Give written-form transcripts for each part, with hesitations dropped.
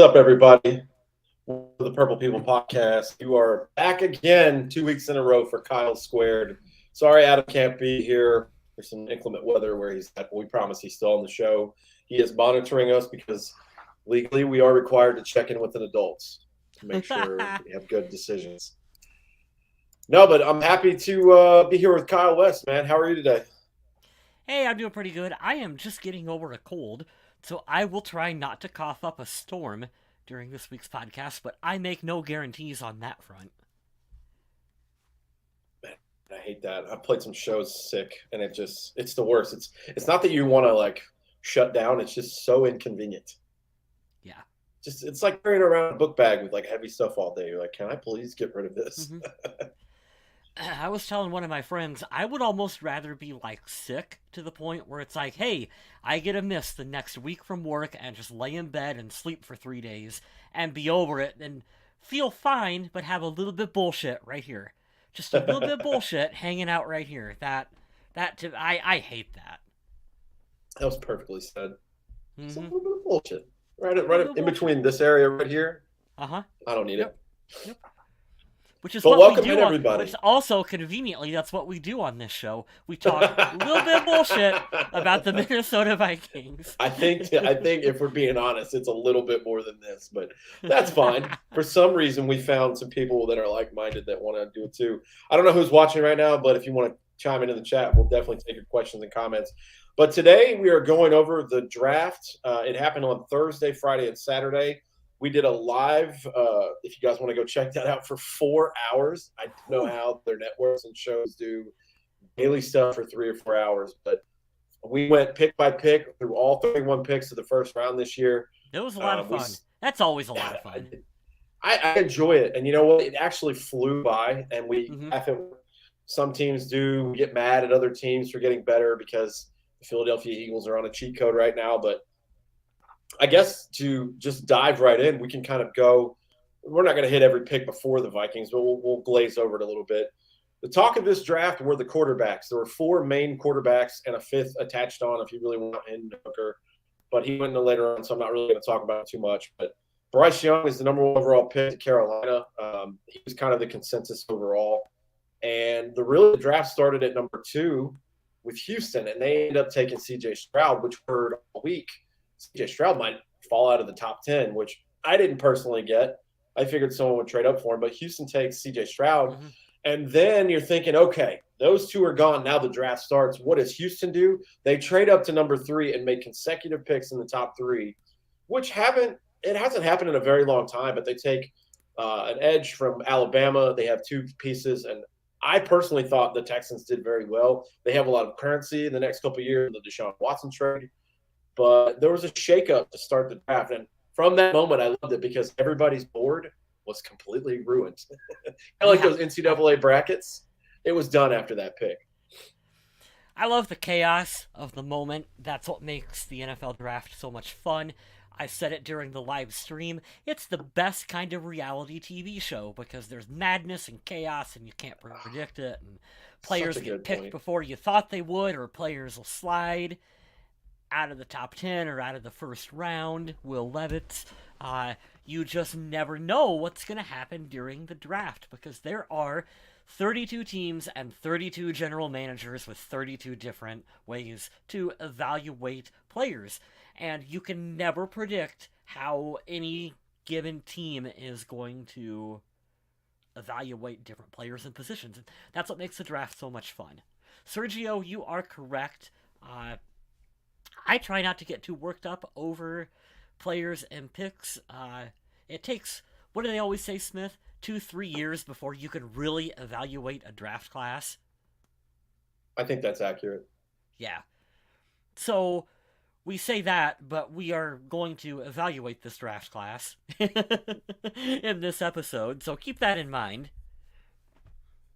up, everybody? The Purple People Podcast. You are back again 2 weeks in a row for Kyle Squared. Sorry Adam can't be here. There's some inclement weather where he's at, but we promise he's still on the show. He is monitoring us because legally we are required to check in with an adults to make sure we have good decisions. No, but I'm happy to be here with Kyle West, man. How are you today? Hey, I'm doing pretty good. I am just getting over a cold, so I will try not to cough up a storm during this week's podcast, but I make no guarantees on that front. I hate that. I played some shows sick, and it's the worst. It's not that you want to like shut down. It's just so inconvenient. Yeah. Just it's like carrying around a book bag with like heavy stuff all day. You're like, can I please get rid of this? hmm I was telling one of my friends I would almost rather be like sick to the point where it's like, hey, I get a miss the next week from work and just lay in bed and sleep for 3 days and be over it and feel fine, but have a little bit bullshit right here. Just a little bit bullshit hanging out right here. I hate that. That was perfectly said. It's a Mm-hmm. little bit of bullshit. A Right little bit in bullshit. between this area right here. Uh huh. I don't need Yep. it. Yep. Which is But what we welcome in, do on, everybody. which also conveniently that's what we do on this show. We talk a little bit of bullshit about the Minnesota Vikings. I think if we're being honest, it's a little bit more than this, but that's fine. For some reason, we found some people that are like-minded that want to do it too. I don't know who's watching right now, but if you want to chime into the chat, we'll definitely take your questions and comments. But today we are going over the draft. It happened on Thursday, Friday, and Saturday. We did a live. If you guys want to go check that out for 4 hours, I don't know Whew. how their networks and shows do daily stuff for 3 or 4 hours, but we went pick by pick through all 31 picks of the first round this year. It was a lot of We, fun. That's always a lot yeah, of fun. I enjoy it, and you know what? It actually flew by, and we hmm laugh at some teams do. We get mad at other teams for getting better because the Philadelphia Eagles are on a cheat code right now. But I guess to just dive right in, we can kind of go. We're not going to hit every pick before the Vikings, but we'll glaze over it a little bit. The talk of this draft were the quarterbacks. There were four main quarterbacks and a fifth attached on if you really want in Hooker. But he went in later on, so I'm not really going to talk about it too much. But Bryce Young is the number one overall pick to Carolina. He was kind of the consensus overall. And the draft started at number 2 with Houston, and they ended up taking C.J. Stroud, which we heard all week. C.J. Stroud might fall out of the top 10, which I didn't personally get. I figured someone would trade up for him, but Houston takes C.J. Stroud. hmm And then you're thinking, okay, those two are gone. Now the draft starts. What does Houston do? They trade up to number 3 and make consecutive picks in the top 3, which hasn't happened in a very long time, but they take an edge from Alabama. They have two pieces, and I personally thought the Texans did very well. They have a lot of currency in the next couple of years, the Deshaun Watson trade, but there was a shakeup to start the draft, and from that moment, I loved it because everybody's board was completely ruined. Kind of like Yeah. those NCAA brackets. It was done after that pick. I love the chaos of the moment. That's what makes the NFL draft so much fun. I said it during the live stream. It's the best kind of reality TV show because there's madness and chaos and you can't predict it. And Such players a get good picked point. before you thought they would, or players will slide out of the top 10 or out of the first round. Will Levitt. You just never know what's going to happen during the draft because there are 32 teams and 32 general managers with 32 different ways to evaluate players. And you can never predict how any given team is going to evaluate different players and positions. And that's what makes the draft so much fun. Sergio, you are correct. Uh, I try not to get too worked up over players and picks. It takes, what do they always say, Smith? 2, 3 years before you can really evaluate a draft class. I think that's accurate. Yeah. So we say that, but we are going to evaluate this draft class in this episode. So keep that in mind.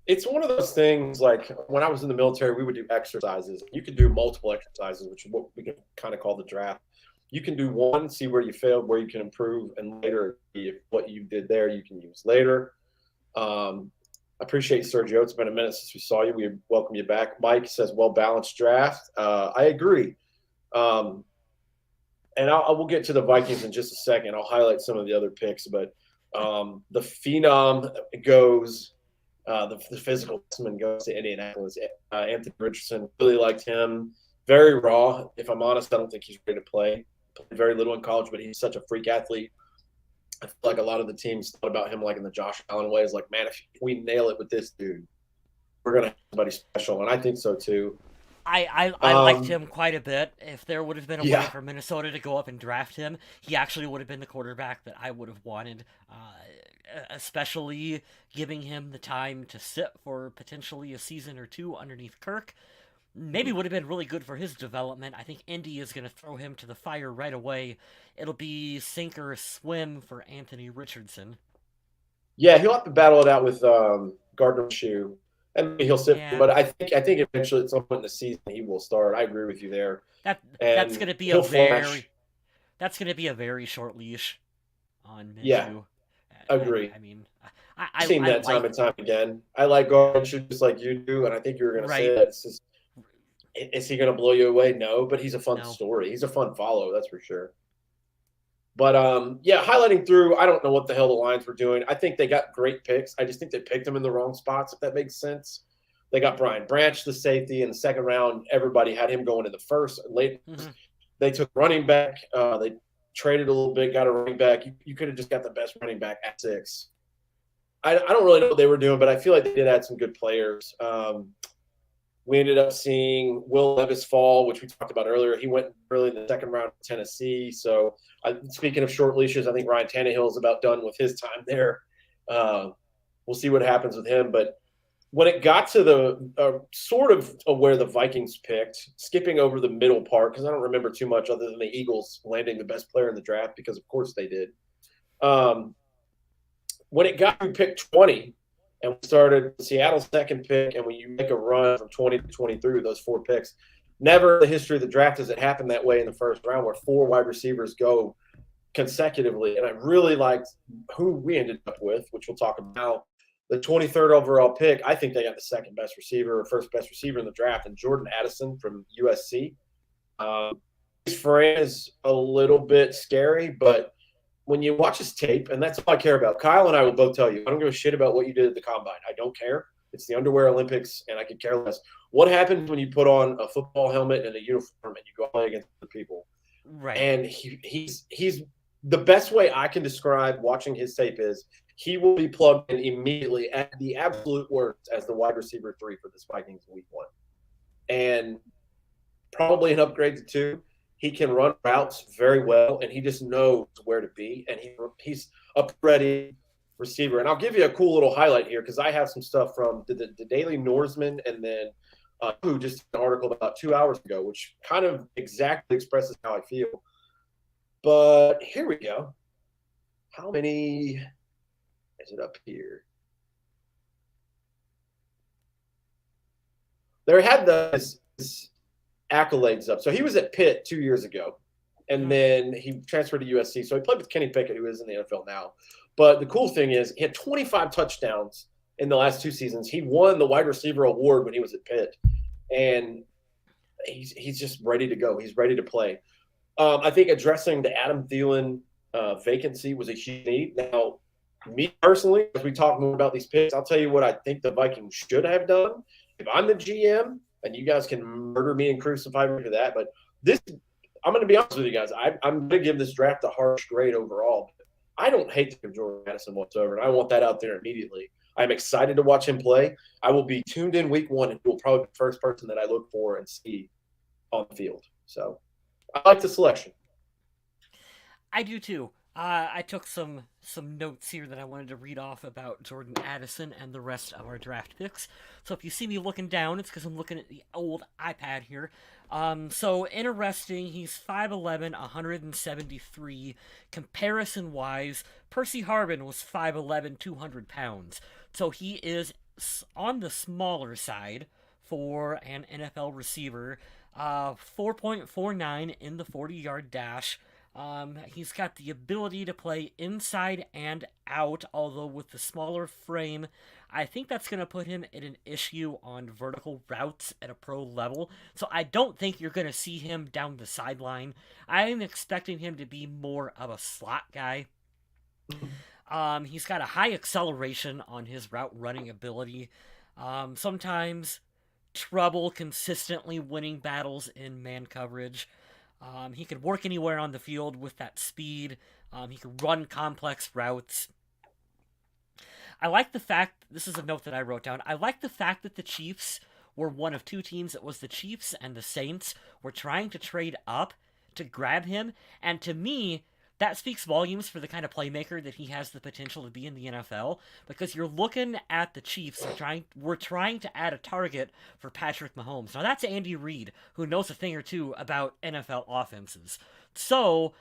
It's one of those things like when I was in the military, we would do exercises. You could do multiple exercises, which is what we can kind of call the draft. You can do one, see where you failed, where you can improve, and later, if what you did there, you can use later. I appreciate Sergio. It's been a minute since we saw you. We welcome you back. Mike says, well balanced draft. I agree. Um, and I will get to the Vikings in just a second. I'll highlight some of the other picks, but the phenom goes, the physical specimen goes to Indianapolis. Anthony Richardson, really liked him. Very raw. If I'm honest, I don't think he's ready to play. Played very little in college, but he's such a freak athlete. I feel like a lot of the teams thought about him like in the Josh Allen way. Is like, man, if we nail it with this dude, we're gonna have somebody special, and I think so too. I liked him quite a bit. If there would have been a way Yeah, for Minnesota to go up and draft him, he actually would have been the quarterback that I would have wanted, especially giving him the time to sit for potentially a season or two underneath Kirk. Maybe would have been really good for his development. I think Indy is going to throw him to the fire right away. It'll be sink or swim for Anthony Richardson. yeah, he'll have to battle it out with Gardner Minshew, and maybe he'll sit. Yeah, But I think eventually at some point in the season he will start. I agree with you there, that that's and going to be a he'll very flash. that's going to be a very short leash on Yeah, Minshew. agree. I mean, I've seen I that like time and time again. I like Gardner Minshew just like you do, and I think you were going to say right. that. It's just, is he going to blow you away? No, but he's a fun No, story. He's a fun follow, that's for sure. But yeah, highlighting through, I don't know what the hell the Lions were doing. I think they got great picks. I just think they picked them in the wrong spots, if that makes sense. They got Brian Branch, the safety, in the second round. Everybody had him going in the first. Late, hmm they took running back. They traded a little bit, got a running back. You could have just got the best running back at six. I don't really know what they were doing, but I feel like they did add some good players. We ended up seeing Will Levis fall, which we talked about earlier. He went early in the second round of Tennessee. So, speaking of short leashes, I think Ryan Tannehill is about done with his time there. Uh, we'll see what happens with him. But when it got to the sort of where the Vikings picked, skipping over the middle part, because I don't remember too much other than the Eagles landing the best player in the draft, because of course they did. Um, when it got to pick 20, and we started Seattle's second pick, and when you make a run from 20 to 23 with those four picks, never in the history of the draft has it happened that way in the first round where four wide receivers go consecutively. And I really liked who we ended up with, which we'll talk about. The 23rd overall pick, I think they got the second best receiver or first best receiver in the draft, and Jordan Addison from USC. His frame is a little bit scary, but when you watch his tape, and that's all I care about. Kyle and I will both tell you, I don't give a shit about what you did at the combine. I don't care. It's the underwear Olympics, and I could care less. What happens when you put on a football helmet and a uniform and you go play against other people? right. And he's the best way I can describe watching his tape is he will be plugged in immediately at the absolute worst as the wide receiver 3 for this Vikings week 1, and probably an upgrade to 2. He can run routes very well, and he just knows where to be, and he's a ready receiver. And I'll give you a cool little highlight here because I have some stuff from the Daily Norseman, and then who just an article about 2 hours ago, which kind of exactly expresses how I feel. But here we go. How many is it up here? There had this accolades up. So he was at Pitt 2 years ago, and Mhm. then he transferred to USC. So he played with Kenny Pickett, who is in the NFL now. But the cool thing is, he had 25 touchdowns in the last 2 seasons. He won the wide receiver award when he was at Pitt, and he's just ready to go. He's ready to play. I think addressing the Adam Thielen vacancy was a huge need. Now, me personally, as we talk more about these picks, I'll tell you what I think the Vikings should have done. If I'm the GM, and you guys can murder me and crucify me for that, but this, I'm going to be honest with you guys. I'm going to give this draft a harsh grade overall. I don't hate the Jordan Addison whatsoever, and I want that out there immediately. I'm excited to watch him play. I will be tuned in week 1, and he will probably be the first person that I look for and see on the field. So I like the selection. I do too. I took some notes here that I wanted to read off about Jordan Addison and the rest of our draft picks. So if you see me looking down, it's because I'm looking at the old iPad here. So interesting. He's 5'11", 173. Comparison wise, Percy Harvin was 5'11", 200 pounds. So he is on the smaller side for an NFL receiver. 4.49 in the 40-yard dash. He's got the ability to play inside and out, although with the smaller frame, I think that's going to put him in an issue on vertical routes at a pro level. So I don't think you're going to see him down the sideline. I'm expecting him to be more of a slot guy. He's got a high acceleration on his route running ability. Sometimes trouble consistently winning battles in man coverage. He can work anywhere on the field with that speed. He can run complex routes. I like the fact, this is a note that I wrote down, I like the fact that the Chiefs were one of two teams. It was the Chiefs and the Saints were trying to trade up to grab him, and to me, that speaks volumes for the kind of playmaker that he has the potential to be in the NFL. Because you're looking at the Chiefs, we're trying to add a target for Patrick Mahomes. Now that's Andy Reid, who knows a thing or two about NFL offenses. So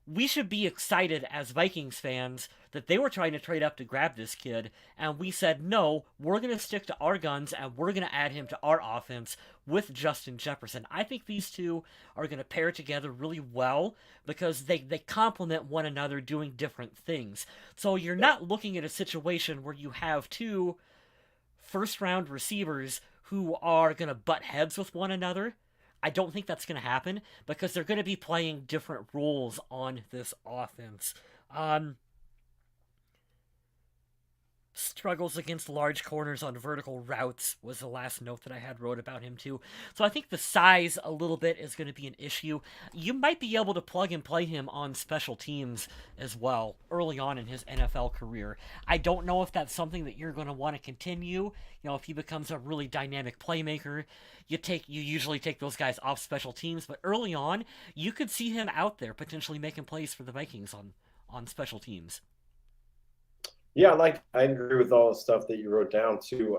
we should be excited as Vikings fans that they were trying to trade up to grab this kid, and we said, no, we're going to stick to our guns, and we're going to add him to our offense with Justin Jefferson. I think these two are going to pair together really well because they complement one another doing different things. So you're not looking at a situation where you have two first-round receivers who are going to butt heads with one another. I don't think that's going to happen because they're going to be playing different roles on this offense. Struggles against large corners on vertical routes was the last note that I had wrote about him too. So I think the size a little bit is going to be an issue. You might be able to plug and play him on special teams as well early on in his NFL career. I don't know if that's something that you're going to want to continue. You know, if he becomes a really dynamic playmaker, you usually take those guys off special teams, but early on, you could see him out there potentially making plays for the Vikings on special teams. Yeah, I agree with all the stuff that you wrote down too.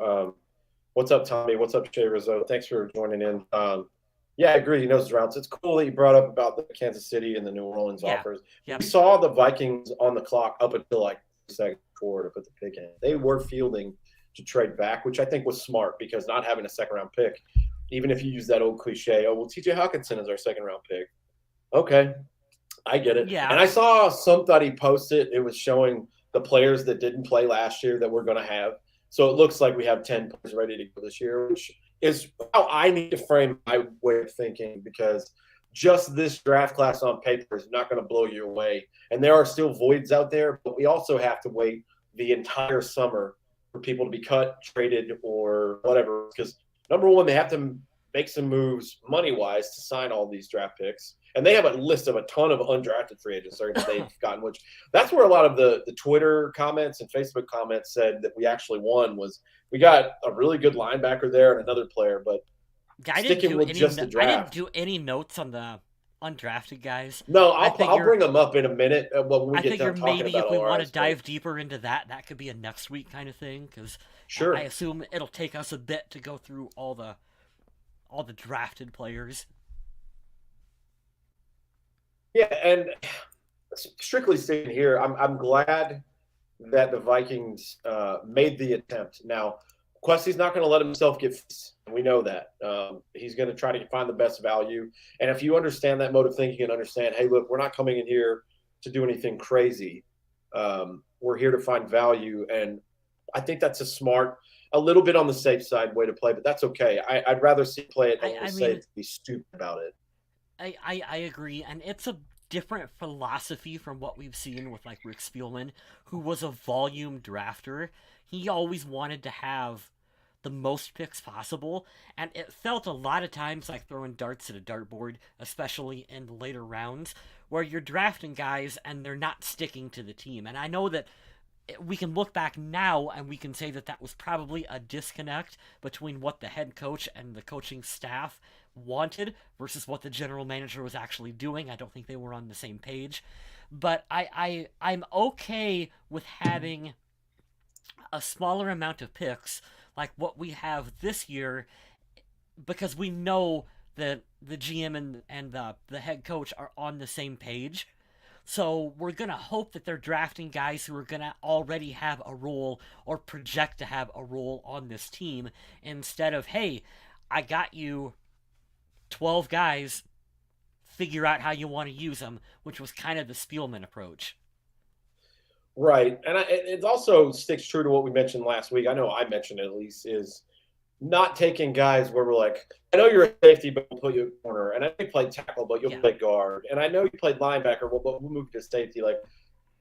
What's up, Tommy? What's up, Shay Rizzo? Thanks for joining in. Yeah, I agree. He knows his routes. It's cool that you brought up about the Kansas City and the New Orleans offers. Yeah. We saw the Vikings on the clock up until like the second quarter to put the pick in. They were fielding to trade back, which I think was smart because not having a second round pick, even if you use that old cliche, oh, well, TJ Hawkinson is our second round pick. Okay, I get it. Yeah. And I saw somebody post it. It was showing the players that didn't play last year that we're going to have. So it looks like we have 10 players ready to go this year, which is how I need to frame my way of thinking because just this draft class on paper is not going to blow you away. And there are still voids out there, but we also have to wait the entire summer for people to be cut, traded, or whatever. Because number one, they have to make some moves money-wise to sign all these draft picks. And they have a list of a ton of undrafted free agents that they've gotten, which that's where a lot of the Twitter comments and Facebook comments said that we actually won was we got a really good linebacker there and another player, but sticking with just the draft. I didn't do any notes on the undrafted guys. No, I'll bring them up in a minute when we get done talking maybe about if we want to RS, dive deeper into that could be a next week kind of thing because sure. I assume it'll take us a bit to go through all the drafted players. Yeah, and strictly speaking here, I'm glad that the Vikings made the attempt. Now, Questy's not going to let himself get – we know that. He's going to try to find the best value. And if you understand that mode of thinking and understand, hey, look, we're not coming in here to do anything crazy. We're here to find value. And I think that's a smart – a little bit on the safe side way to play, but that's okay. I'd rather see play it than say be stupid about it. I agree, and it's a different philosophy from what we've seen with like Rick Spielman, who was a volume drafter. He always wanted to have the most picks possible, and it felt a lot of times like throwing darts at a dartboard, especially in the later rounds, where you're drafting guys and they're not sticking to the team. And I know that we can look back now and we can say that that was probably a disconnect between what the head coach and the coaching staff wanted versus what the general manager was actually doing. I don't think they were on the same page. But I'm okay with having a smaller amount of picks like what we have this year because we know that the GM and the head coach are on the same page. So we're going to hope that they're drafting guys who are going to already have a role or project to have a role on this team instead of, hey, I got you 12 guys, figure out how you want to use them, which was kind of the Spielman approach. Right. And it also sticks true to what we mentioned last week. I know I mentioned it at least, is not taking guys where we're like, I know you're a safety, but we'll put you at corner. And I know you played tackle, but you'll play guard. And I know you played linebacker, but we'll move you to safety. Like,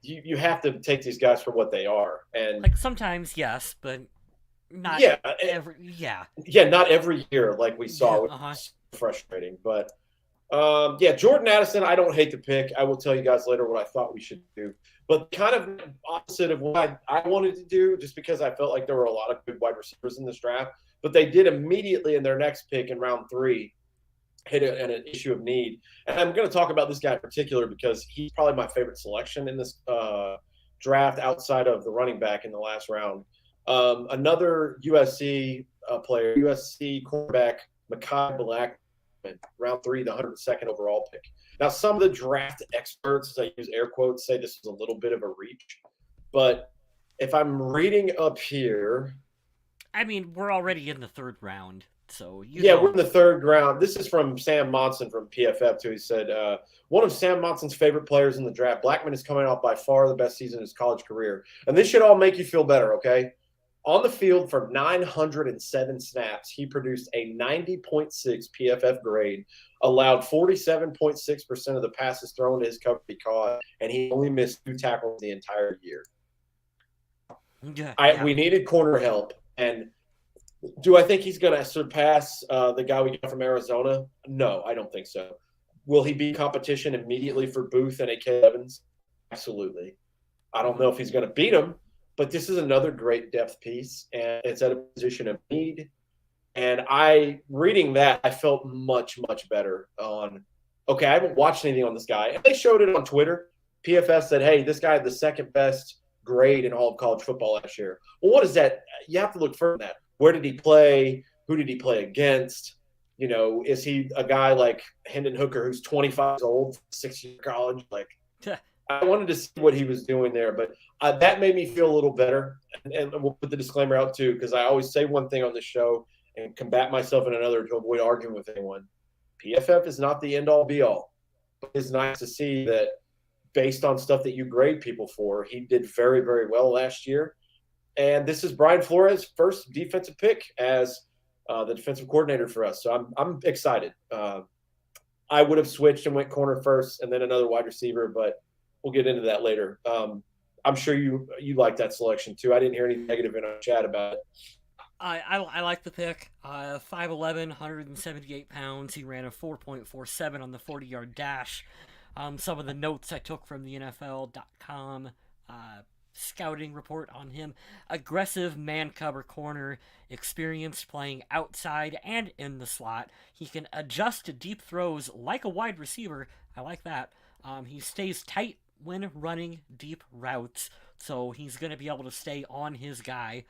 you have to take these guys for what they are. And like sometimes, yes, but not every. Yeah. Yeah, not every year like we saw. Uh-huh. It's frustrating. But Jordan Addison, I don't hate the pick. I will tell you guys later what I thought we should do. But kind of opposite of what I wanted to do, just because I felt like there were a lot of good wide receivers in this draft. But they did immediately in their next pick in round 3 hit an issue of need. And I'm going to talk about this guy in particular because he's probably my favorite selection in this draft outside of the running back in the last round. Another USC player, USC quarterback, Mekhi Blackman, round 3, the 102nd overall pick. Now, some of the draft experts, as I use air quotes, say this is a little bit of a reach. But if I'm reading up here. I mean, we're already in the 3rd round. So we're in the 3rd round. This is from Sam Monson from PFF, too. He said, one of Sam Monson's favorite players in the draft, Blackman is coming off by far the best season in his college career. And this should all make you feel better, okay? On the field for 907 snaps, he produced a 90.6 PFF grade, allowed 47.6% of the passes thrown to his coverage he caught, and he only missed 2 tackles the entire year. We needed corner help, and do I think he's going to surpass the guy we got from Arizona? No, I don't think so. Will he be competition immediately for Booth and A.K. Evans? Absolutely. I don't know if he's going to beat him, but this is another great depth piece, and it's at a position of need. And reading that, I felt much, much better on, okay, I haven't watched anything on this guy. And they showed it on Twitter. PFF said, hey, this guy had the 2nd best grade in all of college football last year. Well, what is that? You have to look further than that. Where did he play? Who did he play against? You know, is he a guy like Hendon Hooker who's 25 years old, 6-year college? Like, I wanted to see what he was doing there, but that made me feel a little better. And we'll put the disclaimer out too, because I always say one thing on this show and combat myself in another to avoid arguing with anyone. PFF is not the end-all, be-all. But it's nice to see that based on stuff that you grade people for, he did very, very well last year. And this is Brian Flores' first defensive pick as the defensive coordinator for us. So I'm excited. I would have switched and went corner first and then another wide receiver, but we'll get into that later. I'm sure you like that selection too. I didn't hear any negative in our chat about it. I like the pick. 5'11", 178 pounds. He ran a 4.47 on the 40-yard dash. Some of the notes I took from the NFL.com scouting report on him: aggressive man cover corner, experienced playing outside and in the slot. He can adjust to deep throws like a wide receiver. I like that. He stays tight when running deep routes, so he's going to be able to stay on his guy.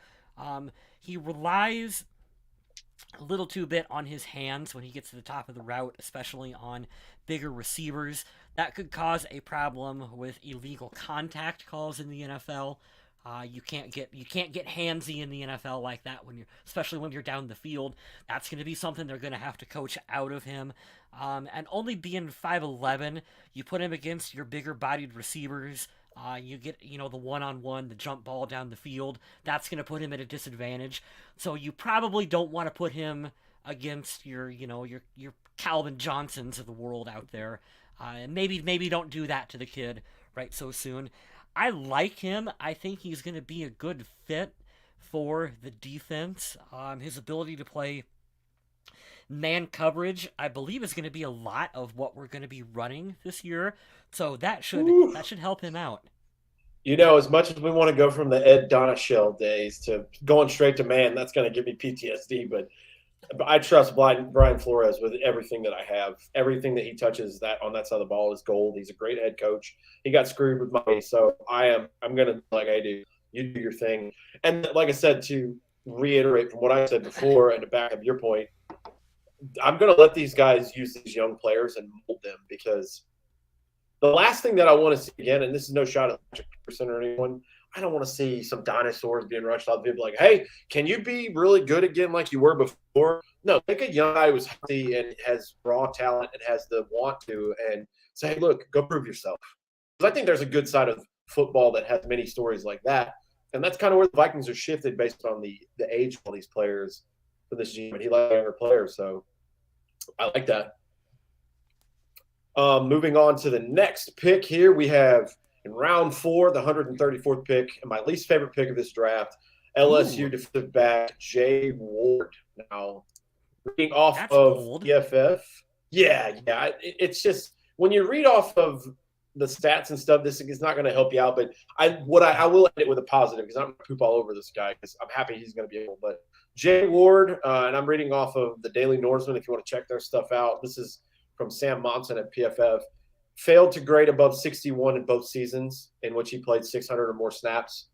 He relies a little too bit on his hands when he gets to the top of the route, especially on bigger receivers. That could cause a problem with illegal contact calls in the NFL. You can't get handsy in the NFL like that especially when you're down the field. That's going to be something they're going to have to coach out of him. And only being 5'11", you put him against your bigger bodied receivers. You get, the one-on-one, the jump ball down the field. That's going to put him at a disadvantage. So you probably don't want to put him against your Calvin Johnsons of the world out there. And maybe don't do that to the kid right so soon. I like him. I think he's going to be a good fit for the defense. His ability to play man coverage, I believe, is going to be a lot of what we're going to be running this year. So that should help him out. As much as we want to go from the Ed Donashell days to going straight to man, that's going to give me PTSD. But I trust Brian Flores with everything that I have. Everything that he touches on that side of the ball is gold. He's a great head coach. He got screwed with money, so I'm going to, like I do, you do your thing. And like I said, to reiterate from what I said before and to back up your point, I'm going to let these guys use these young players and mold them, because the last thing that I want to see again, and this is no shot at Patrick Peterson or anyone, I don't want to see some dinosaurs being rushed off. People like, hey, can you be really good again like you were before? No, take a young guy who's healthy and has raw talent and has the want to, and say, hey, look, go prove yourself. Because I think there's a good side of football that has many stories like that, and that's kind of where the Vikings are shifted based on the age of all these players for this GM. And he likes younger players, so I like that. Moving on to the next pick here, we have in round 4, the 134th pick, and my least favorite pick of this draft, LSU Ooh, defensive back Jay Ward. Now, reading off that's of bold. EFF, yeah, it's just when you read off of the stats and stuff, this is not going to help you out. But I will end it with a positive because I'm going to poop all over this guy because I'm happy he's going to be able. But Jay Ward, and I'm reading off of the Daily Norseman if you want to check their stuff out. This is from Sam Monson at PFF. Failed to grade above 61 in both seasons in which he played 600 or more snaps.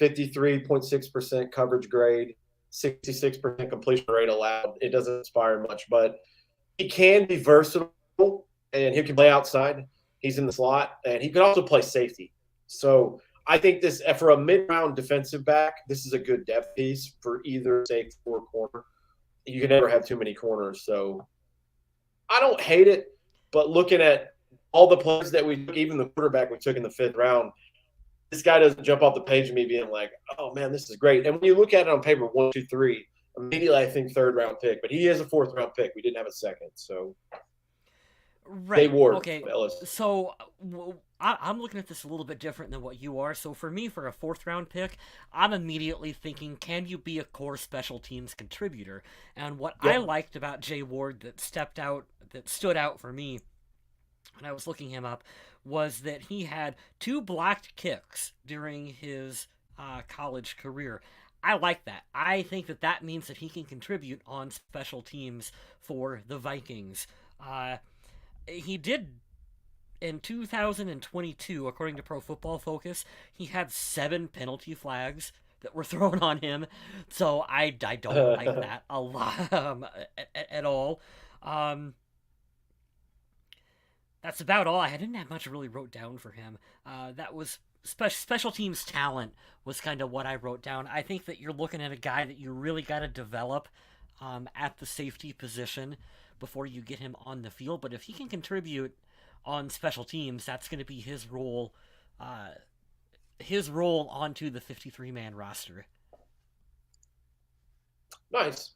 53.6% coverage grade, 66% completion rate allowed. It doesn't inspire much, but he can be versatile and he can play outside. He's in the slot and he can also play safety. So I think this for a mid-round defensive back, this is a good depth piece for either safety or corner. You can never have too many corners, so I don't hate it. But looking at all the players that we took, even the quarterback we took in the 5th round, this guy doesn't jump off the page of me being like, oh man, this is great. And when you look at it on paper, 1, 2, 3, immediately I think 3rd round pick, but he is a 4th round pick. We didn't have a 2nd. So Jay Right. Ward Okay. from LSU. So I'm looking at this a little bit different than what you are. So for me, for a 4th round pick, I'm immediately thinking, can you be a core special teams contributor? And what I Yep. liked about Jay Ward that stood out for me when I was looking him up, was that he had 2 blocked kicks during his college career. I like that. I think that means that he can contribute on special teams for the Vikings. He did in 2022, according to Pro Football Focus, he had 7 penalty flags that were thrown on him. So I don't like that a lot at all. Um, that's about all. I didn't have much really wrote down for him. That was special teams talent was kind of what I wrote down. I think that you're looking at a guy that you really got to develop at the safety position before you get him on the field. But if he can contribute on special teams, that's going to be uh, his role onto the 53-man roster. Nice.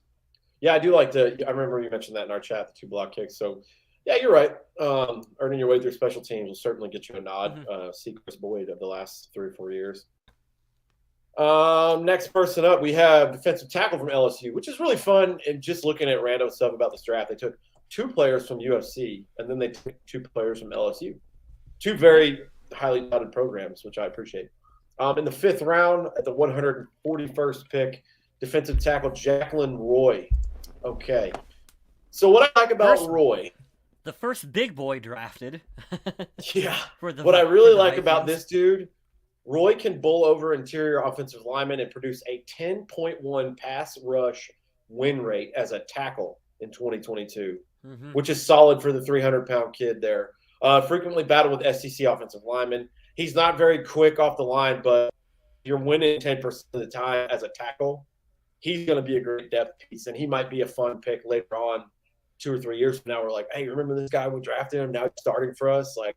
Yeah, I do like to. I remember you mentioned that in our chat, the 2 block kicks. So, yeah, you're right. Earning your way through special teams will certainly get you a nod. Mm-hmm. Seacrest Boyd of the last 3 or 4 years. Next person up, we have defensive tackle from LSU, which is really fun. And just looking at random stuff about this draft, they took 2 players from UFC, and then they took 2 players from LSU. 2 very highly touted programs, which I appreciate. In the 5th round, at the 141st pick, defensive tackle Jacqueline Roy. Okay. So what I like about First, Roy, the first big boy drafted yeah, for the what I for really the like about Vikings. this dude, Roy can bowl over interior offensive linemen and produce a 10.1 pass rush win rate as a tackle in 2022, Mm-hmm. which is solid for the 300-pound kid there. Frequently battled with SEC offensive linemen. He's not very quick off the line, but you're winning 10% of the time as a tackle. He's going to be a great depth piece, and he might be a fun pick later on, 2 or 3 years from now. We're like, hey, remember this guy we drafted him? Now he's starting for us. Like,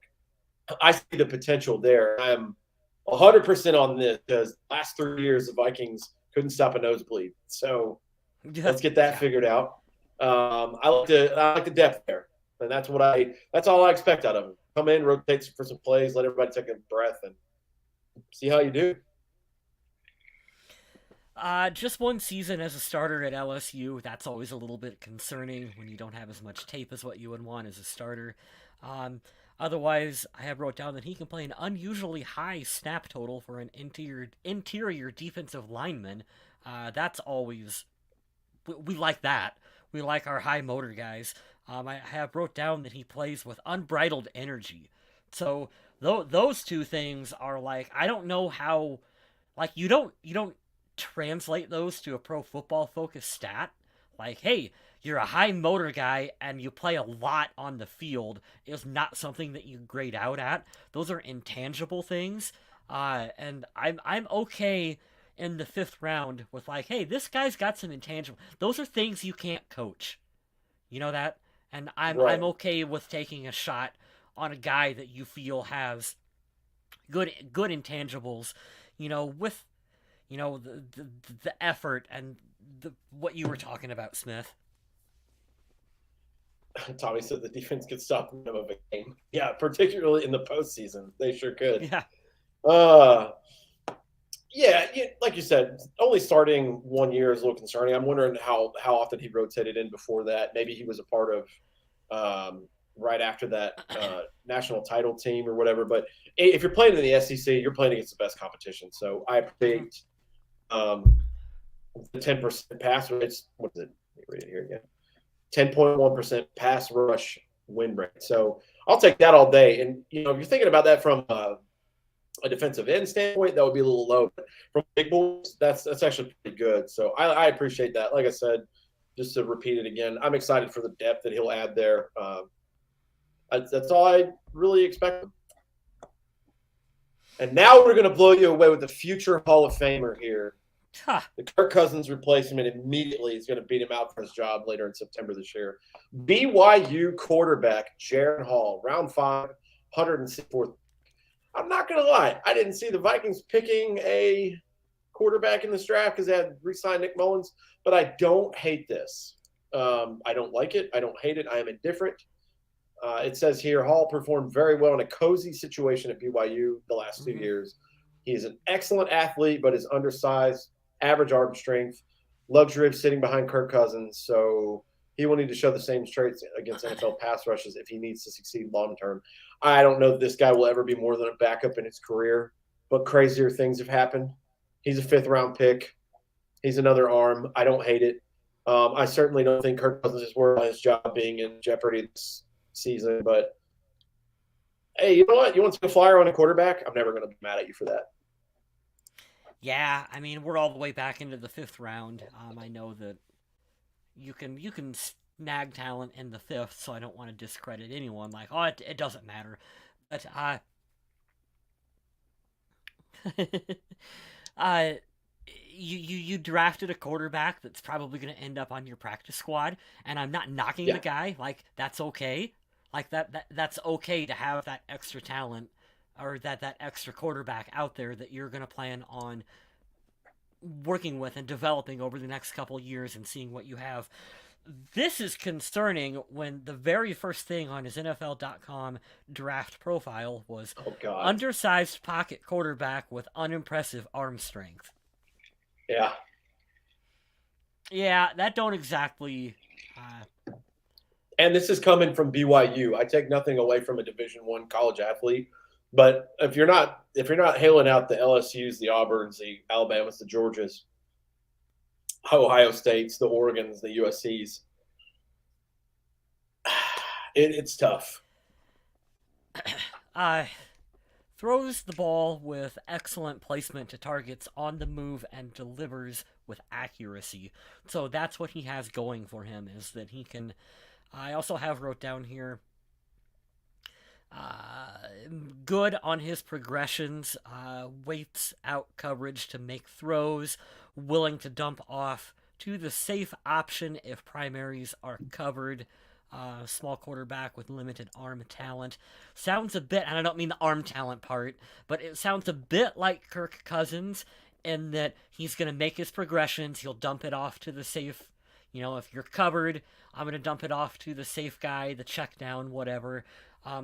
I see the potential there. I'm 100% on this because last 3 years the Vikings couldn't stop a nosebleed. So let's get that Yeah. figured out. I like the depth there, and that's all I expect out of him. Come in, rotate for some plays, let everybody take a breath, and see how you do. Just one season as a starter at LSU. That's always a little bit concerning when you don't have as much tape as what you would want as a starter. Um, Otherwise, I have wrote down that he can play an unusually high snap total for an interior defensive lineman. That's always we like that. We like our high motor guys. I have wrote down that he plays with unbridled energy. So those 2 things are like I don't know how like you don't translate those to a pro football focus stat. Like, hey, you're a high motor guy and you play a lot on the field is not something that you grade out at. Those are intangible things. And I'm okay in the 5th round with like, hey, this guy's got some intangible. Those are things you can't coach. You know that? And I'm Right. okay with taking a shot on a guy that you feel has good intangibles, with the effort and what you were talking about, Smith. Tommy said the defense could stop them of a game. Yeah, particularly in the postseason. They sure could. Yeah. Uh, yeah, like you said, only starting 1 year is a little concerning. I'm wondering how often he rotated in before that. Maybe he was a part of right after that national title team or whatever. But if you're playing in the SEC, you're playing against the best competition. So I predict the 10% pass rates. What is it? Let me read it here again. 10.1% pass rush win rate. So I'll take that all day. And if you're thinking about that from a defensive end standpoint, that would be a little low. But from big boys, that's actually pretty good. So I appreciate that. Like I said, just to repeat it again, I'm excited for the depth that he'll add there. That's all I really expect. And now we're going to blow you away with the future Hall of Famer here. Huh. The Kirk Cousins replacement immediately is going to beat him out for his job later in September this year. BYU quarterback Jaron Hall, round 5, 164th. I'm not going to lie. I didn't see the Vikings picking a quarterback in this draft because they had re-signed Nick Mullins, but I don't hate this. I don't like it. I don't hate it. I am indifferent. It says here, Hall performed very well in a cozy situation at BYU the last 2 years. He is an excellent athlete, but is undersized, average arm strength, luxury of sitting behind Kirk Cousins. So he will need to show the same traits against NFL pass rushes if he needs to succeed long term. I don't know if this guy will ever be more than a backup in his career, but crazier things have happened. He's a 5th-round pick. He's another arm. I don't hate it. I certainly don't think Kirk Cousins is worried about his job being in jeopardy this season. But, hey, you know what? You want to take a flyer on a quarterback? I'm never going to be mad at you for that. Yeah, I mean, we're all the way back into the 5th round. I know that you can snag talent in the 5th, so I don't want to discredit anyone. Like, oh, it doesn't matter. But you drafted a quarterback that's probably going to end up on your practice squad, and I'm not knocking the guy. Like, that's okay. Like that's okay to have that extra talent or that extra quarterback out there that you're going to plan on working with and developing over the next couple years and seeing what you have. This is concerning when the very first thing on his NFL.com draft profile was undersized pocket quarterback with unimpressive arm strength. Yeah. Yeah, that don't exactly. And this is coming from BYU. I take nothing away from a Division I college athlete, but if you're not hailing out the LSU's, the Auburns, the Alabamas, the Georgias, Ohio States, the Oregons, the USC's, it's tough. Throws the ball with excellent placement to targets on the move and delivers with accuracy. So that's what he has going for him, is that he can. I also have wrote down here good on his progressions, waits out coverage to make throws, willing to dump off to the safe option if primaries are covered. Small quarterback with limited arm talent. Sounds a bit, and I don't mean the arm talent part, but it sounds a bit like Kirk Cousins in that he's going to make his progressions. He'll dump it off to the safe. If you're covered, I'm going to dump it off to the safe guy, the check down, whatever.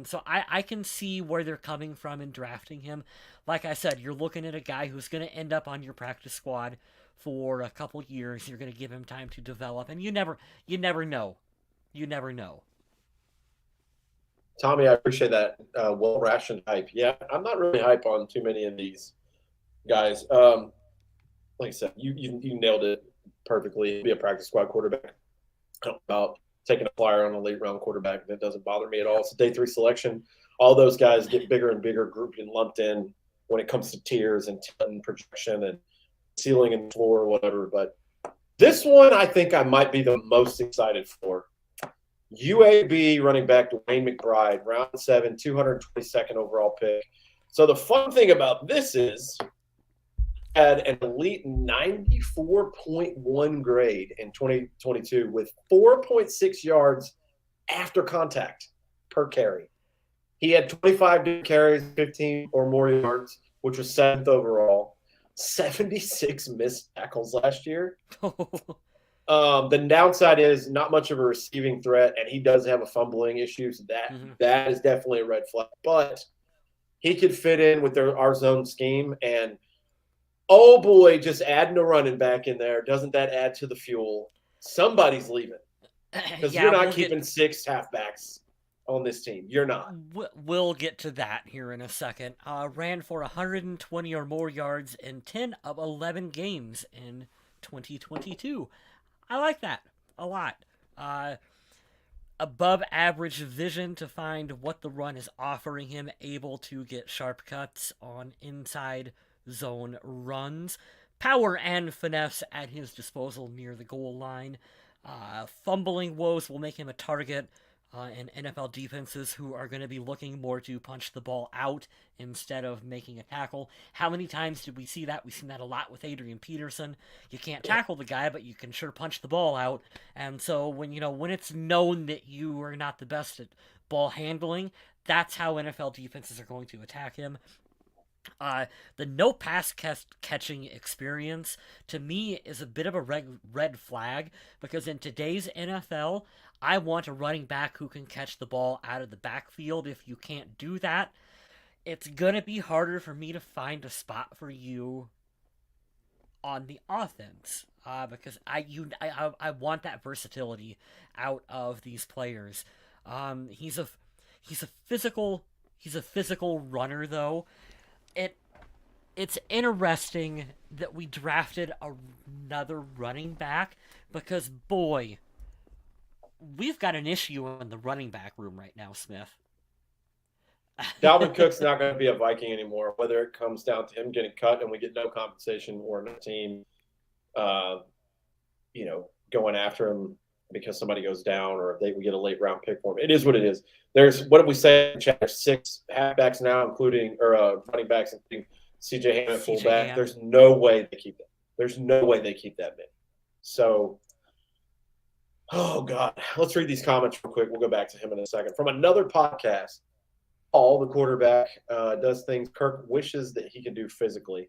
So I can see where they're coming from in drafting him. Like I said, you're looking at a guy who's going to end up on your practice squad for a couple years. You're going to give him time to develop, and you never know. You never know. Tommy, I appreciate that well-rationed hype. Yeah, I'm not really hype on too many of these guys. Like I said, you nailed it perfectly. Be a practice squad quarterback. About taking a flyer on a late-round quarterback, that doesn't bother me at all. It's a day 3 selection. All those guys get bigger and bigger grouped and lumped in when it comes to tiers and projection and ceiling and floor or whatever. But this one I think I might be the most excited for. UAB running back Dwayne McBride, round 7, 222nd overall pick. So the fun thing about this is had an elite 94.1 grade in 2022 with 4.6 yards after contact per carry. He had 25 carries, 15 or more yards, which was 7th overall. 76 missed tackles last year. The downside is not much of a receiving threat, and he does have a fumbling issue, so that is definitely a red flag. But he could fit in with our zone scheme, and oh boy, just adding a running back in there, doesn't that add to the fuel? Somebody's leaving because you're not keeping 6 halfbacks on this team. You're not. We'll get to that here in a second. Ran for 120 or more yards in 10 of 11 games in 2022. I like that a lot. Above average vision to find what the run is offering him, able to get sharp cuts on inside zone runs. Power and finesse at his disposal near the goal line. Fumbling woes will make him a target in NFL defenses who are going to be looking more to punch the ball out instead of making a tackle. How many times did we see that? We've seen that a lot with Adrian Peterson. You can't tackle the guy, but you can sure punch the ball out. And so when it's known that you are not the best at ball handling, that's how NFL defenses are going to attack him. The no pass catching experience to me is a bit of a red flag because in today's NFL, I want a running back who can catch the ball out of the backfield. If you can't do that, it's gonna be harder for me to find a spot for you on the offense because I want that versatility out of these players. He's a physical runner though. It's interesting that we drafted another running back because, boy, we've got an issue in the running back room right now, Smith. Dalvin Cook's not going to be a Viking anymore, whether it comes down to him getting cut and we get no compensation or no team, going after him because somebody goes down or we get a late round pick for him. It is what it is. What did we say in chat? There's 6 halfbacks now, including running backs, including CJ Ham at fullback. There's no way they keep that. There's no way they keep that many. So, oh God, let's read these comments real quick. We'll go back to him in a second. From another podcast, Paul, the quarterback, does things Kirk wishes that he could do physically.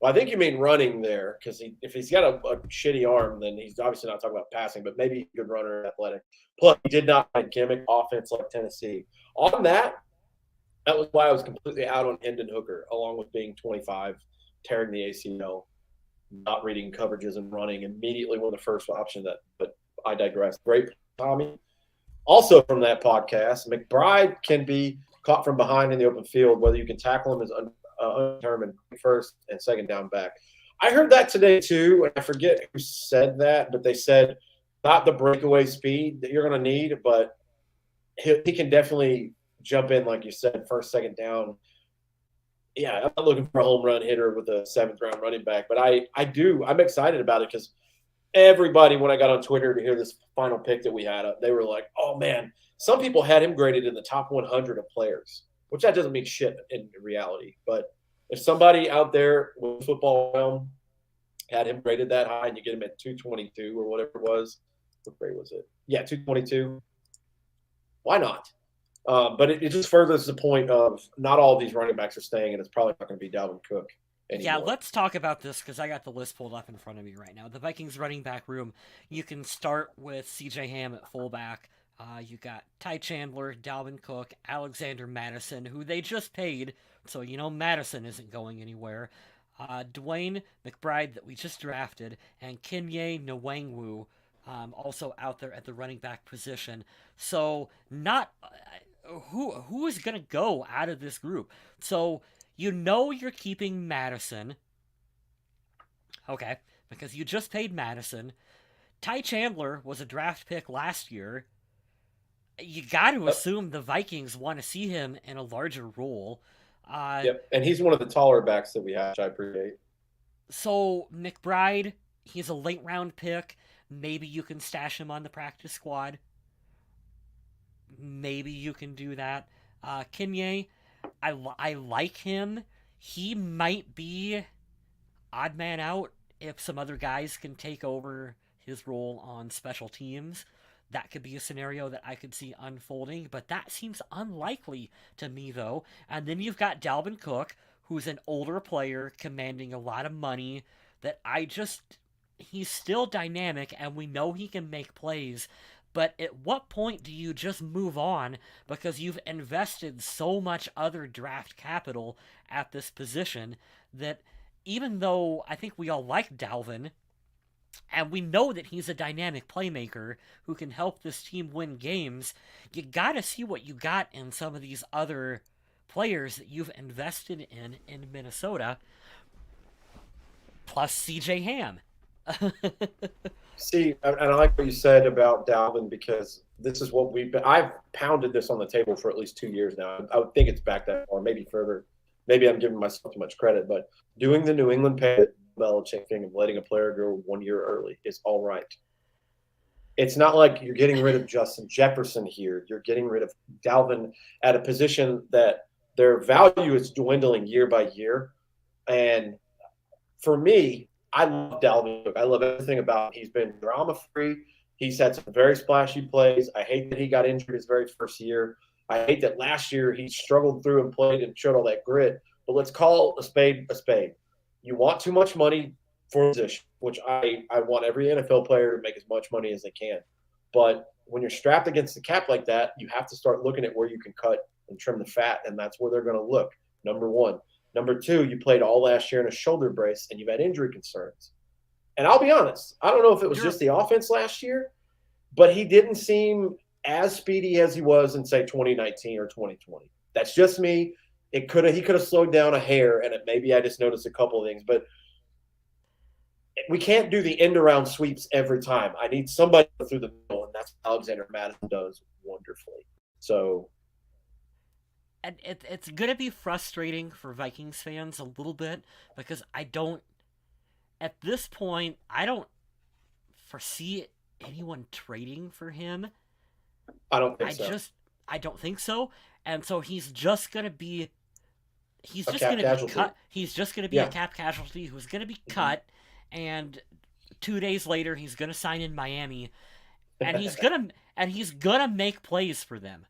Well, I think you mean running there because if he's got a shitty arm, then he's obviously not talking about passing, but maybe a good runner, athletic. Plus, he did not like gimmick offense like Tennessee. On that was why I was completely out on Hendon Hooker, along with being 25, tearing the ACL, not reading coverages and running immediately one of the first options. But I digress. Great, Tommy. Also from that podcast, McBride can be caught from behind in the open field. Whether you can tackle him is undetermined. First and second down back. I heard that today too, and I forget who said that, but they said not the breakaway speed that you're going to need, but he can definitely jump in, like you said, first, second down. Yeah, I'm not looking for a home run hitter with a 7th round running back, but I'm excited about it because everybody, when I got on Twitter to hear this final pick that we had, they were like, oh man, some people had him graded in the top 100 of players, which that doesn't mean shit in reality. But if somebody out there with football realm had him graded that high and you get him at 222 or whatever it was, what grade was it? Yeah, 222. Why not? But it just furthers the point of not all of these running backs are staying, and it's probably not going to be Dalvin Cook anymore. Yeah, let's talk about this because I got the list pulled up in front of me right now. The Vikings running back room, you can start with CJ Ham at fullback. You got Ty Chandler, Dalvin Cook, Alexander Madison, who they just paid, so Madison isn't going anywhere. Dwayne McBride that we just drafted, and Kenye Nwangwu, also out there at the running back position. So not who is going to go out of this group? So you're keeping Madison. Okay, because you just paid Madison. Ty Chandler was a draft pick last year. You got to assume the Vikings want to see him in a larger role. Yep, and he's one of the taller backs that we have, which I appreciate. So McBride, he's a late round pick. Maybe you can stash him on the practice squad. Maybe you can do that. Kenye, I like him. He might be odd man out if some other guys can take over his role on special teams. That could be a scenario that I could see unfolding, but that seems unlikely to me, though. And then you've got Dalvin Cook, who's an older player commanding a lot of money. That I just. He's still dynamic, and we know he can make plays. But at what point do you just move on because you've invested so much other draft capital at this position that even though I think we all like Dalvin, and we know that he's a dynamic playmaker who can help this team win games, you gotta see what you got in some of these other players that you've invested in Minnesota, plus CJ Ham. See, and I like what you said about Dalvin because this is what I've pounded this on the table for at least 2 years now. I would think it's back that far, maybe further. Maybe I'm giving myself too much credit, but doing the New England Belichick thing of letting a player go 1 year early is all right. It's not like you're getting rid of Justin Jefferson here. You're getting rid of Dalvin at a position that their value is dwindling year by year. And for me, I love Dalvin Cook. I love everything about him. He's been drama-free. He's had some very splashy plays. I hate that he got injured his very first year. I hate that last year he struggled through and played and showed all that grit. But let's call a spade a spade. You want too much money for a position, which I want every NFL player to make as much money as they can. But when you're strapped against the cap like that, you have to start looking at where you can cut and trim the fat, and that's where they're going to look, number one. Number two, you played all last year in a shoulder brace, and you've had injury concerns. And I'll be honest, I don't know if it was just the offense last year, but he didn't seem as speedy as he was in, say, 2019 or 2020. That's just me. He could have slowed down a hair, and maybe I just noticed a couple of things. But we can't do the end-around sweeps every time. I need somebody through the middle, and that's what Alexander Madison does wonderfully. So – and it's going to be frustrating for Vikings fans a little bit because at this point, I don't foresee anyone trading for him. I don't think so. I don't think so. And so he's just going to be cut. He's just going to be a cap casualty who's going to be cut. And 2 days later, he's going to sign in Miami, and he's going to make plays for them.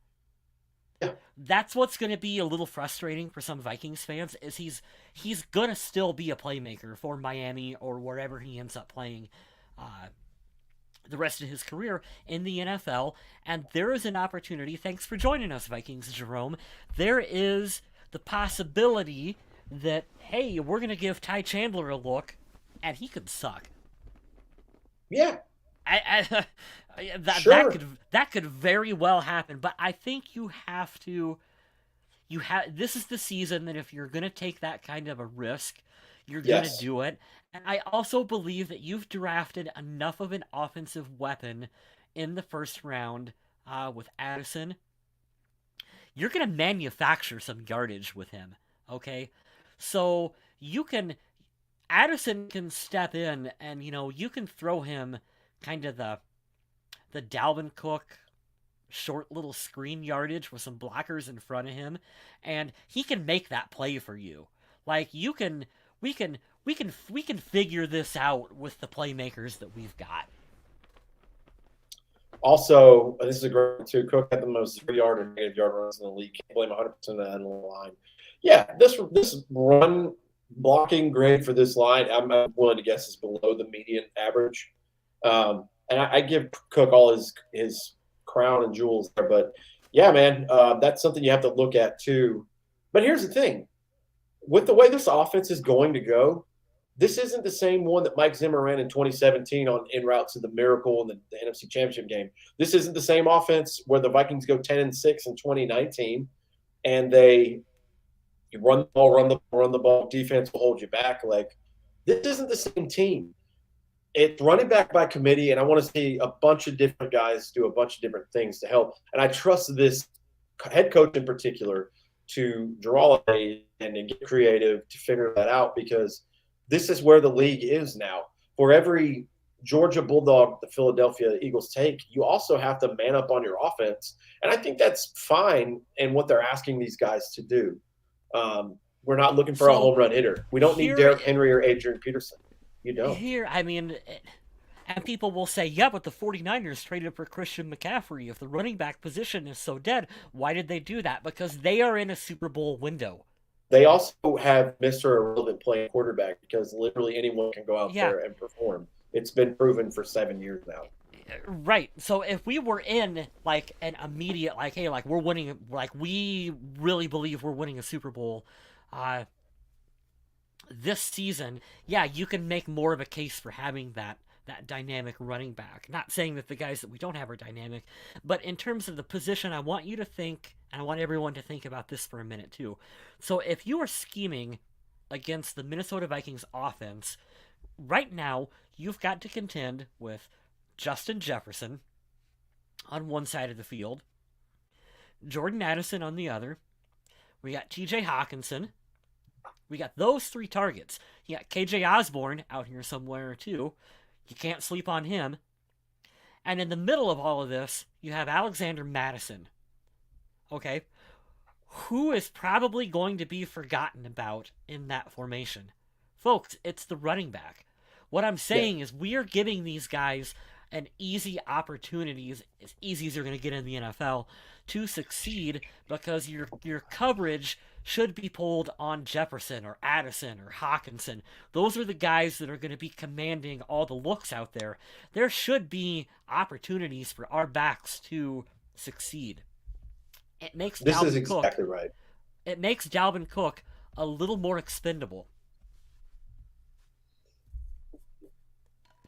Yeah. That's what's going to be a little frustrating for some Vikings fans is he's going to still be a playmaker for Miami or wherever he ends up playing the rest of his career in the NFL. And there is an opportunity. Thanks for joining us, Vikings, Jerome. There is the possibility that, hey, we're going to give Ty Chandler a look, and he could suck. Yeah. That could very well happen, but I think this is the season that if you're going to take that kind of a risk, you're going to do it. And I also believe that you've drafted enough of an offensive weapon in the first round with Addison. You're going to manufacture some yardage with him, okay? So Addison can step in and, you can throw him kind of the Dalvin Cook short little screen yardage with some blockers in front of him, and he can make that play for you. Like we can figure this out with the playmakers that we've got. Also, this is a great too. Cook had the most 3-yard or negative yard runs in the league. Can't blame 100% of that on the line. Yeah, this run blocking grade for this line, I'm willing to guess is below the median average. And I give Cook all his crown and jewels there. But, yeah, man, that's something you have to look at too. But here's the thing. With the way this offense is going to go, this isn't the same one that Mike Zimmer ran in 2017 en route to the Miracle and the NFC Championship game. This isn't the same offense where the Vikings go 10-6 in 2019 and you run the ball, defense will hold you back. Like, this isn't the same team. It's running back by committee, and I want to see a bunch of different guys do a bunch of different things to help. And I trust this head coach in particular to draw and get creative to figure that out because this is where the league is now. For every Georgia Bulldog the Philadelphia Eagles take, you also have to man up on your offense. And I think that's fine in what they're asking these guys to do. We're not looking for a So home run hitter. We don't need here, Derrick Henry or Adrian Peterson. You don't. I mean, and people will say, yeah, but the 49ers traded for Christian McCaffrey. If the running back position is so dead, why did they do that? Because they are in a Super Bowl window. They also have Mr. Irrelevant playing quarterback because literally anyone can go out Yeah, there and perform. It's been proven for 7 years now. right. So if we were in like an immediate, like, hey, like we're winning, like we really believe we're winning a Super Bowl, uh, this season, yeah, you can make more of a case for having that dynamic running back. Not saying that the guys that we don't have are dynamic, but in terms of the position, I want you to think, and I want everyone to think about this for a minute too. So if you are scheming against the Minnesota Vikings offense, right now you've got to contend with Justin Jefferson on one side of the field, Jordan Addison on the other. We got TJ Hawkinson. We got those three targets. You got KJ Osborne out here somewhere too. You can't sleep on him. And in the middle of all of this, you have Alexander Madison. Okay? Who is probably going to be forgotten about in that formation? Folks, it's the running back. What I'm saying is we are giving these guys an easy opportunity, as easy as you're going to get in the NFL, to succeed because your coverage should be pulled on Jefferson or Addison or Hawkinson. Those are the guys that are going to be commanding all the looks out there. There should be opportunities for our backs to succeed. It makes This is Dalvin Cook. exactly right. It makes Dalvin Cook a little more expendable.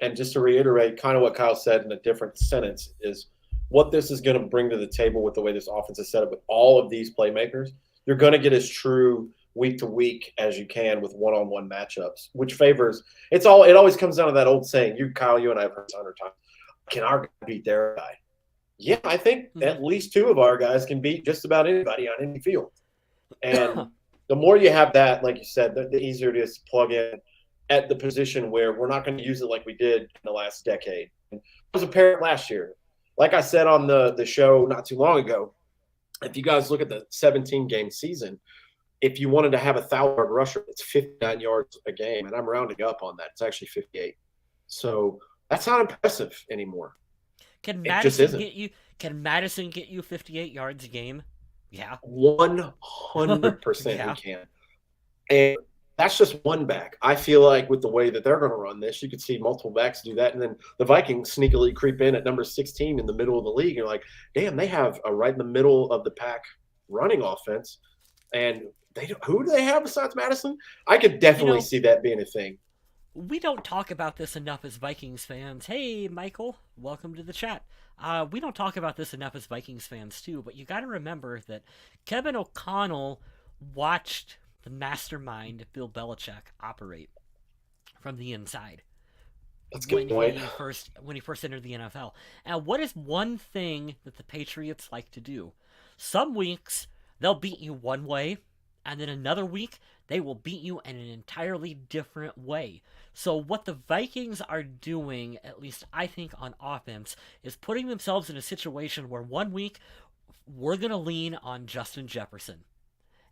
And just to reiterate kind of what Kyle said in a different sentence is what this is going to bring to the table with the way this offense is set up with all of these playmakers. You're going to get as true week to week as you can with one-on-one matchups, which favors it always comes down to that old saying, Kyle, you and I have heard 100 times. Can our guy beat their guy? Yeah, I think at least two of our guys can beat just about anybody on any field. And the more you have that, like you said, the easier it is to plug in at the position where we're not going to use it like we did in the last decade. It was apparent last year. Like I said on the show not too long ago, if you guys look at the 17-game season, if you wanted to have a 1,000-yard rusher, it's 59 yards a game, and I'm rounding up on that. It's actually 58. So that's not impressive anymore. Can It just Madison isn't. get you? Can Madison get you 58 yards a game? Yeah. 100% Yeah. he can. And that's just one back. I feel like with the way that they're going to run this, you could see multiple backs do that. And then the Vikings sneakily creep in at number 16 in the middle of the league. You're like, damn, they have a right in the middle of the pack running offense. And who do they have besides Madison? I could definitely see that being a thing. We don't talk about this enough as Vikings fans. Hey, Michael, welcome to the chat. We don't talk about this enough as Vikings fans, too, but you got to remember that Kevin O'Connell watched the mastermind Bill Belichick operate from the inside. That's a good point. When he first entered the NFL. And what is one thing that the Patriots like to do? Some weeks, they'll beat you one way, and then another week, they will beat you in an entirely different way. So what the Vikings are doing, at least I think on offense, is putting themselves in a situation where one week we're going to lean on Justin Jefferson.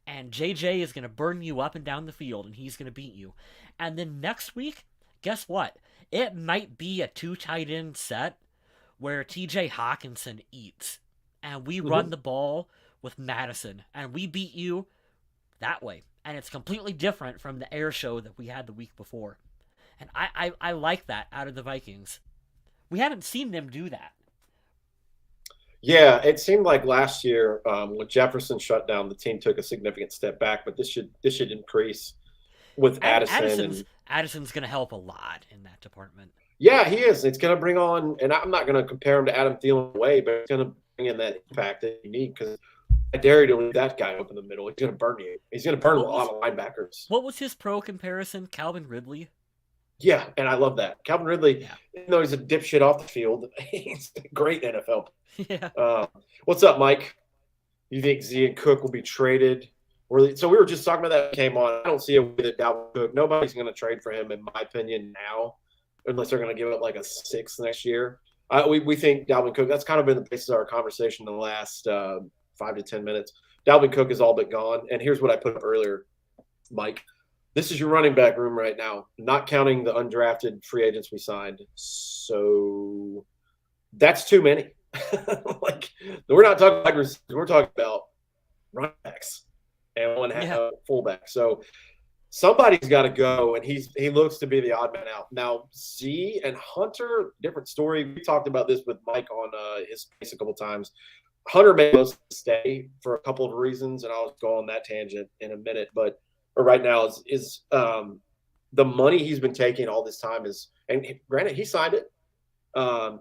And JJ is going to burn you up and down the field, and he's going to beat you. And then next week, guess what? It might be a 2 tight end set where TJ Hawkinson eats. And we run the ball with Madison. And we beat you that way. And it's completely different from the air show that we had the week before. And I like that out of the Vikings. We haven't seen them do that. Yeah, it seemed like last year when Jefferson shut down, the team took a significant step back, but this should increase with Addison. Addison's going to help a lot in that department. Yeah, he is. It's going to bring on, and I'm not going to compare him to Adam Thielen away, but it's going to bring in that impact that you need because I dare you to leave that guy open the middle. He's going to burn you. He's going to burn a lot of linebackers. What was his pro comparison? Calvin Ridley? Yeah, and I love that. Calvin Ridley, even though he's a dipshit off the field, he's a great NFL. Yeah. What's up, Mike? You think Z and Cook will be traded? So we were just talking about that came on. I don't see a way that Dalvin Cook, nobody's going to trade for him, in my opinion, now, unless they're going to give up like a 6th next year. We think Dalvin Cook, that's kind of been the basis of our conversation in the last 5 to 10 minutes. Dalvin Cook is all but gone. And here's what I put up earlier, Mike. This is your running back room right now, not counting the undrafted free agents we signed. So that's too many. Like, we're not talking about receivers, we're talking about running backs and one fullback. So somebody's got to go, and he looks to be the odd man out. Now, Z and Hunter, different story. We talked about this with Mike on his space a couple times. Hunter may stay for a couple of reasons, and I'll go on that tangent in a minute. But right now is the money he's been taking all this time is, and granted, he signed it.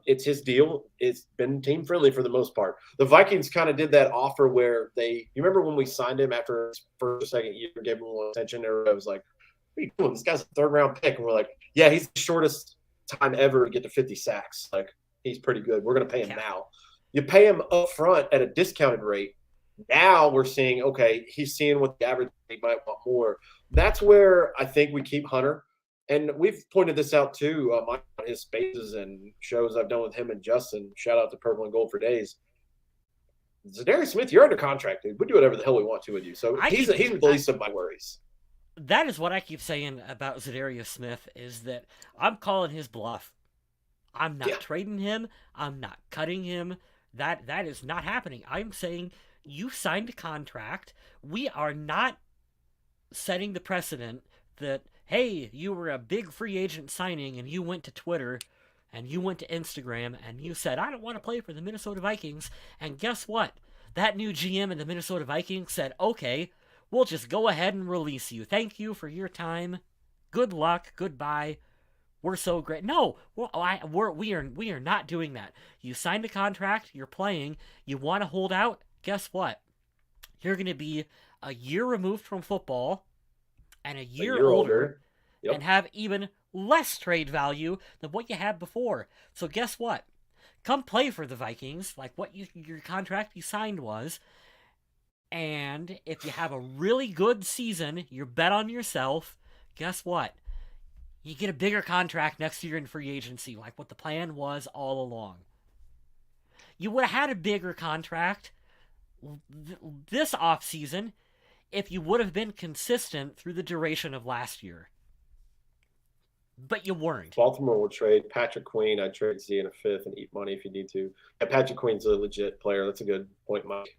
It's his deal. It's been team friendly for the most part. The Vikings kind of did that offer where you remember when we signed him after his first or second year, gave him a little attention. Everybody was like, "What are you doing? This guy's a third round pick." And we're like, "Yeah, he's the shortest time ever to get to 50 sacks. Like, he's pretty good. We're going to pay him now." You pay him up front at a discounted rate. Now we're seeing, okay, he's seeing what the average he might want more. That's where I think we keep Hunter. And we've pointed this out too on his spaces and shows I've done with him and Justin. Shout out to Purple and Gold for days. Zadarius Smith, you're under contract, dude. We do whatever the hell we want to with you. So he's the least of my worries. That is what I keep saying about Zadarius Smith, is that I'm calling his bluff. I'm not trading him. I'm not cutting him. That is not happening. I'm saying you signed a contract. We are not setting the precedent that, hey, you were a big free agent signing and you went to Twitter and you went to Instagram and you said, I don't want to play for the Minnesota Vikings. And guess what? That new GM in the Minnesota Vikings said, okay, we'll just go ahead and release you. Thank you for your time. Good luck. Goodbye. We're so great. No, we are not doing that. You signed a contract. You're playing. You want to hold out? Guess what? You're going to be a year removed from football and a year older. Yep. And have even less trade value than what you had before. So guess what? Come play for the Vikings, like what your contract you signed was. And if you have a really good season, you bet on yourself, guess what? You get a bigger contract next year in free agency, like what the plan was all along. You would have had a bigger contract this offseason if you would have been consistent through the duration of last year. But you weren't. Baltimore will trade Patrick Queen. I'd trade Z in a fifth and eat money if you need to. Yeah, Patrick Queen's a legit player. That's a good point, Mike.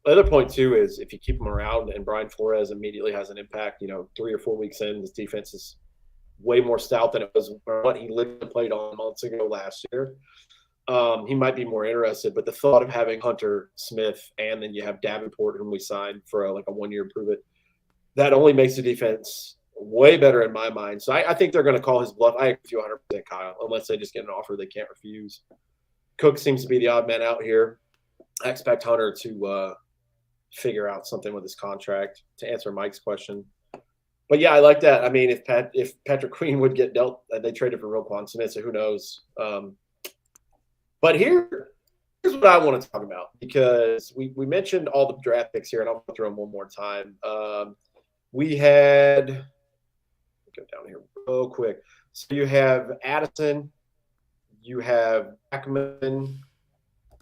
The other point, too, is if you keep him around and Brian Flores immediately has an impact, 3 or 4 weeks in, this defense is way more stout than it was what he literally played on months ago last year. He might be more interested, but the thought of having Hunter Smith and then you have Davenport, whom we signed for a 1-year prove it, that only makes the defense way better in my mind. So I think they're going to call his bluff. I agree with you 100%, Kyle, unless they just get an offer they can't refuse. Cook seems to be the odd man out here. I expect Hunter to figure out something with his contract to answer Mike's question. But yeah, I like that. I mean, if Patrick Queen would get dealt, they traded for Roquan Smith, so who knows? But here's what I want to talk about, because we mentioned all the draft picks here, and I'll go through them one more time. We had go down here real quick. So you have Addison, you have Ackman,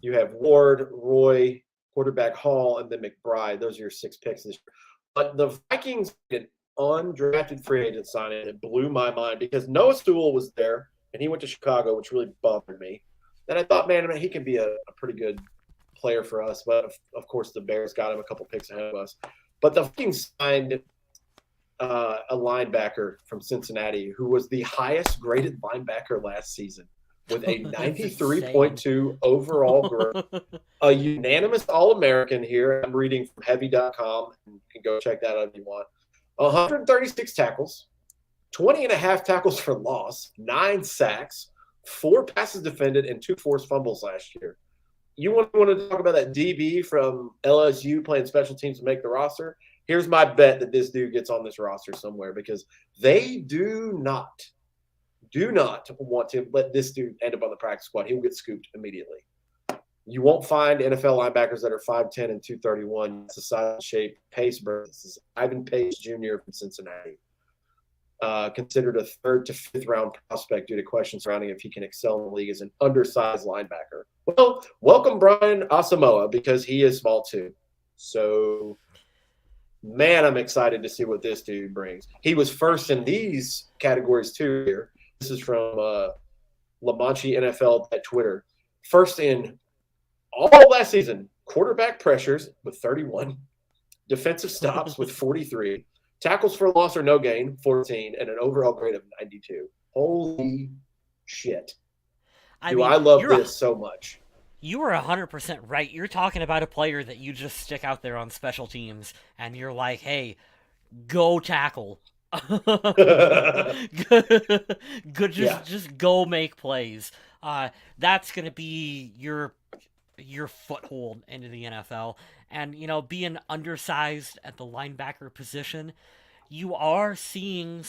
you have Ward, Roy, quarterback Hall, and then McBride. Those are your 6 picks this year. But the Vikings did an undrafted free agent signing. It blew my mind because Noah Sewell was there, and he went to Chicago, which really bothered me. And I thought, man, he can be a pretty good player for us. But, of course, the Bears got him a couple picks ahead of us. But the Vikings signed a linebacker from Cincinnati who was the highest graded linebacker last season with a 93.2 overall grade, a unanimous All-American here. I'm reading from heavy.com. You can go check that out if you want. 136 tackles, 20 and a half tackles for loss, 9 sacks, 4 passes defended, and 2 forced fumbles last year. You want to talk about that DB from LSU playing special teams to make the roster? Here's my bet that this dude gets on this roster somewhere, because they do not want to let this dude end up on the practice squad. He will get scooped immediately. You won't find NFL linebackers that are 5'10 and 231. It's a size, shape, pace burst. This is Ivan Pace Jr. from Cincinnati. considered a third to fifth round prospect due to questions surrounding if he can excel in the league as an undersized linebacker. Well, welcome Brian Asamoah, because he is small too. So, man, I'm excited to see what this dude brings. He was first in these categories too here. This is from Lamanchi NFL at Twitter. First in all last season, quarterback pressures with 31, defensive stops with 43, tackles for loss or no gain, 14, and an overall grade of 92. Holy shit. I love this so much. You are 100% right. You're talking about a player that you just stick out there on special teams, and you're like, hey, go tackle. Just go make plays. That's going to be your foothold into the NFL. And, being undersized at the linebacker position, you are seeing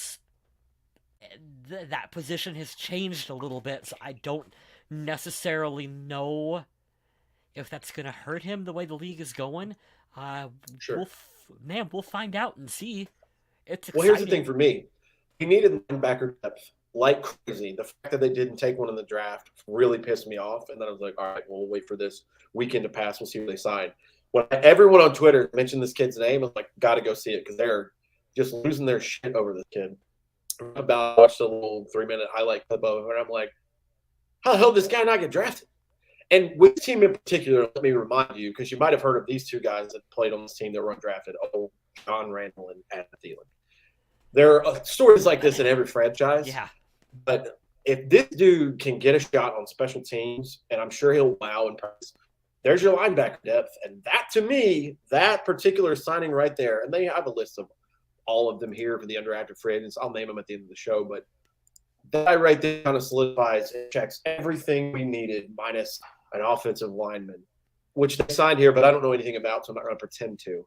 that position has changed a little bit, so I don't necessarily know if that's going to hurt him the way the league is going. Sure. We'll find out and see. It's exciting. Well, here's the thing for me. He needed linebacker depth like crazy. The fact that they didn't take one in the draft really pissed me off. And then I was like, all right, we'll wait for this weekend to pass. We'll see who they sign. When everyone on Twitter mentioned this kid's name, I was like, got to go see it, because they're just losing their shit over this kid. I watched a little 3-minute highlight clip of it, and I'm like, how the hell did this guy not get drafted? And with this team in particular, let me remind you, because you might have heard of these two guys that played on this team that were undrafted, John Randall and Adam Thielen. There are stories like this in every franchise. Yeah. But if this dude can get a shot on special teams, and I'm sure he'll wow in practice, there's your linebacker depth. And that, to me, that particular signing right there, and they have a list of all of them here for the underactive free agents. I'll name them at the end of the show, but that right there kind of solidifies and checks everything we needed minus an offensive lineman, which they signed here, but I don't know anything about, so I'm not going to pretend to.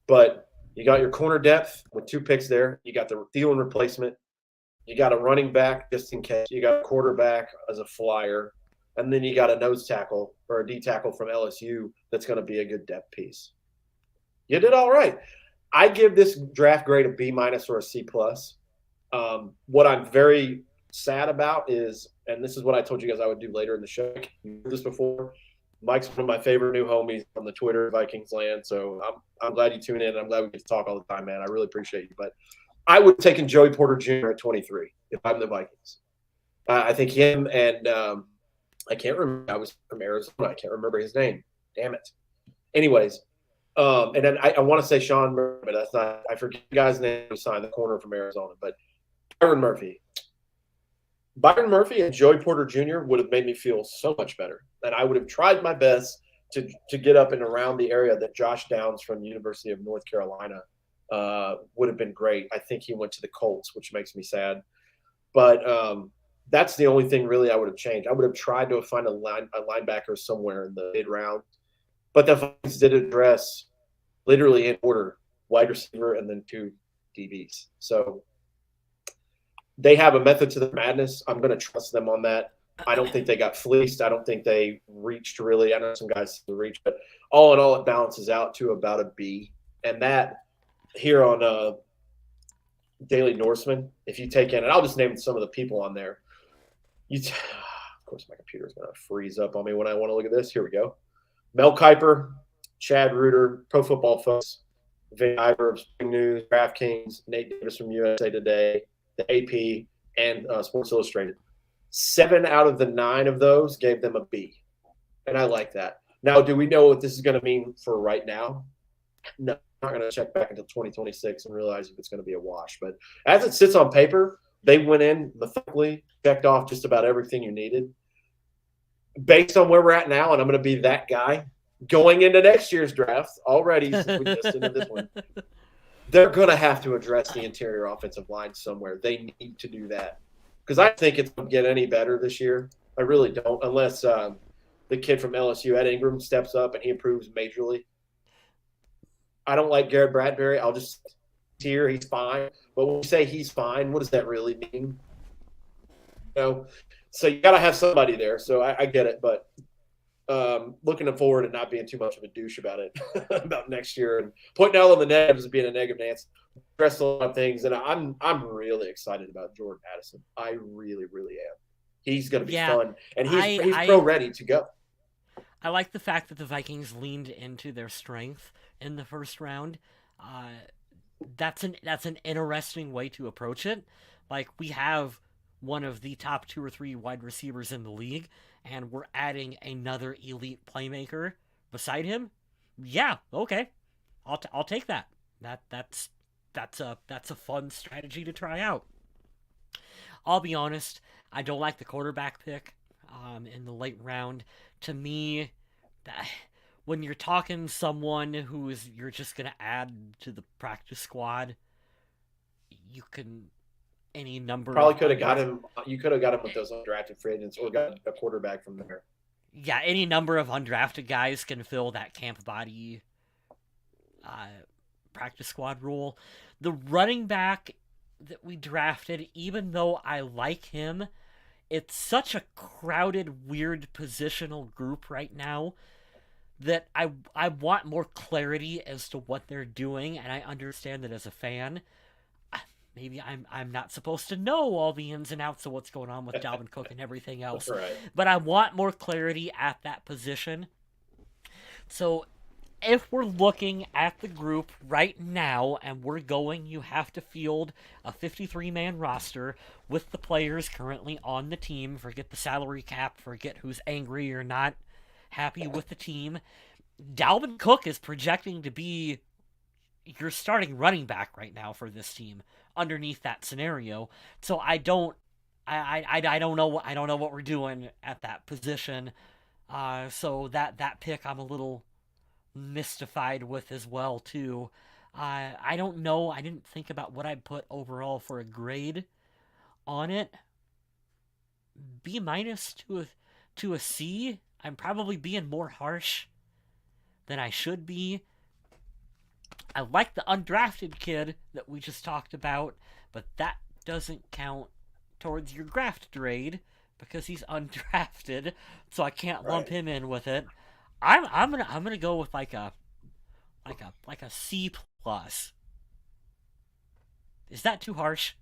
But you got your corner depth with 2 picks there. You got the Thielen replacement. You got a running back just in case. You got a quarterback as a flyer. And then you got a nose tackle or a D tackle from LSU that's going to be a good depth piece. You did all right. I give this draft grade a B- or a C+. What I'm very sad about is, and this is what I told you guys I would do later in the show. You've heard this before. Mike's one of my favorite new homies on the Twitter Vikings land, so I'm glad you tune in. And I'm glad we get to talk all the time, man. I really appreciate you. But I would have taken Joey Porter Jr. at 23 if I'm the Vikings. I think him and I can't remember. I was from Arizona. I can't remember his name. Damn it. Anyways, and then I want to say Sean Murphy, but that's not. I forget the guy's name who signed the corner from Arizona, but Byron Murphy. Byron Murphy and Joey Porter Jr. would have made me feel so much better. And I would have tried my best to get up and around the area that Josh Downs from the University of North Carolina would have been great. I think he went to the Colts, which makes me sad. But that's the only thing really I would have changed. I would have tried to find a linebacker somewhere in the mid-round. But the Vikings did address literally in order, wide receiver and then 2 DBs. So they have a method to the madness. I'm going to trust them on that. I don't think they got fleeced. I don't think they reached really. I know some guys reach, but all in all, it balances out to about a B. And that here on Daily Norseman, if you take in, and I'll just name some of the people on there. Of course, my computer's going to freeze up on me when I want to look at this. Here we go. Mel Kiper, Chad Reuter, Pro Football Focus, Vin Iver of Spring News, DraftKings, Nate Davis from USA Today, the AP, and Sports Illustrated. 7 out of the 9 of those gave them a B. And I like that. Now, do we know what this is going to mean for right now? No, I'm not going to check back until 2026 and realize if it's going to be a wash. But as it sits on paper, they went in methodically, checked off just about everything you needed. Based on where we're at now, and I'm going to be that guy going into next year's draft already, since we just into this one, they're going to have to address the interior offensive line somewhere. They need to do that. Because I think it's going to get any better this year. I really don't, unless the kid from LSU, Ed Ingram, steps up and he improves majorly. I don't like Garrett Bradbury. I'll just hear he's fine. But when we say he's fine, what does that really mean? So you got to have somebody there. So I get it. But looking forward and not being too much of a douche about it, about next year. And pointing out on the negatives and being a negative Nancy. address a lot of things, and I'm really excited about Jordan Addison. I really, really am. He's going to be Yeah, fun, and he's I pro ready to go. I like the fact that the Vikings leaned into their strength in the first round. Uh, that's an interesting way to approach it. Like, we have one of the top 2 or 3 wide receivers in the league, and we're adding another elite playmaker beside him. Yeah, okay, I'll take that. That's a fun strategy to try out. I'll be honest, I don't like the quarterback pick in the late round. To me, that, when you're talking someone you're just gonna add to the practice squad, you can any number Probably of could have got him. You could have got him with those undrafted free agents, or got a quarterback from there. yeah, any number of undrafted guys can fill that camp body uh, practice squad role. The running back that we drafted, even though I like him, it's such a crowded, weird positional group right now that I want more clarity as to what they're doing, and I understand that as a fan, maybe I'm not supposed to know all the ins and outs of what's going on with Dalvin Cook and everything else, Right. but I want more clarity at that position. So if we're looking at the group right now and we're going, you have to field a 53-man roster with the players currently on the team. Forget the salary cap, forget who's angry or not happy with the team. Dalvin Cook is projecting to be your starting running back right now for this team underneath that scenario. So I don't know what we're doing at that position. So that pick I'm a little mystified with as well too. I don't know. I didn't think about what I'd put overall for a grade on it. B minus to a C. I'm probably being more harsh than I should be. I like the undrafted kid that we just talked about, but that doesn't count towards your draft grade because he's undrafted, so I can't lump him in with it. I'm gonna go with like a C plus. Is that too harsh?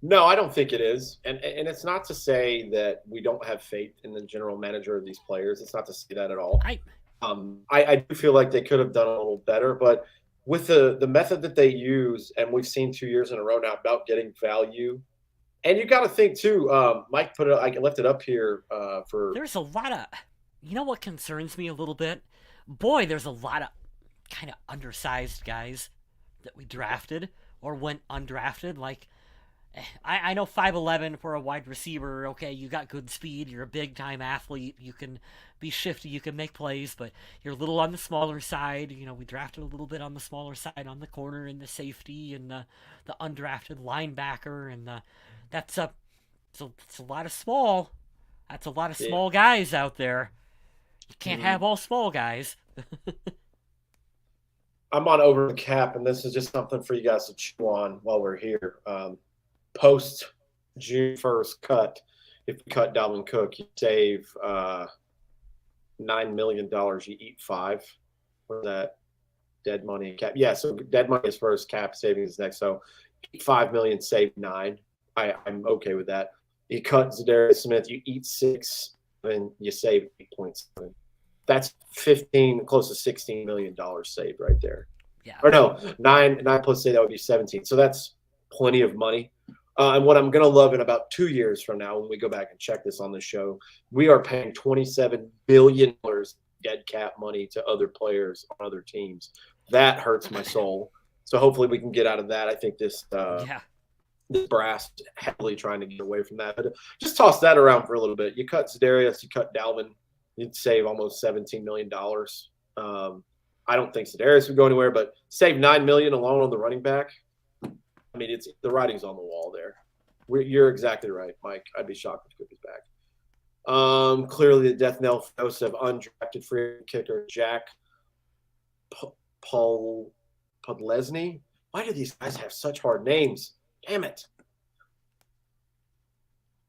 No, I don't think it is, and it's not to say that we don't have faith in the general manager of these players. It's not to say that at all. I do feel like they could have done a little better, but with the method that they use, and we've seen 2 years in a row now about getting value, and you got to think too. Mike put it. I left it up here for. There's a lot of. You know what concerns me a little bit? Boy, there's a lot of kind of undersized guys that we drafted or went undrafted. Like, I know 5'11" for a wide receiver. Okay, you got good speed. You're a big time athlete. You can be shifty. You can make plays, but you're a little on the smaller side. You know, we drafted a little bit on the smaller side on the corner and the safety and the undrafted linebacker, and that's a it's a lot of small. That's a lot of small guys out there. You can't have all small guys. I'm on over the cap, and this is just something for you guys to chew on while we're here. Post June 1st cut, if you cut Dalvin Cook, you save $9 million. You eat $5 million. What's that? Dead money cap. Yeah, so dead money is first, cap savings is next. So $5 million, save $9 million. I'm okay with that. You cut Zadarius Smith, you eat $6 million, and you save 8.7. That's 15, close to $16 million saved right there. Yeah. Or no, nine plus say that would be 17. So that's plenty of money. And what I'm going to love in about 2 years from now, when we go back and check this on the show, we are paying $27 billion dead cap money to other players on other teams. That hurts my soul. So hopefully we can get out of that. I think this brass heavily trying to get away from that. But just toss that around for a little bit. You cut Za'Darius, you cut Dalvin, you'd save almost $17 million. I don't think Za'Darius would go anywhere, but save $9 million alone on the running back. I mean, it's the writing's on the wall there. You're exactly right, Mike. I'd be shocked if Cook is back. Clearly, the death knell for Joseph, undrafted free kicker Jack Paul Podlesny. Why do these guys have such hard names? Damn it.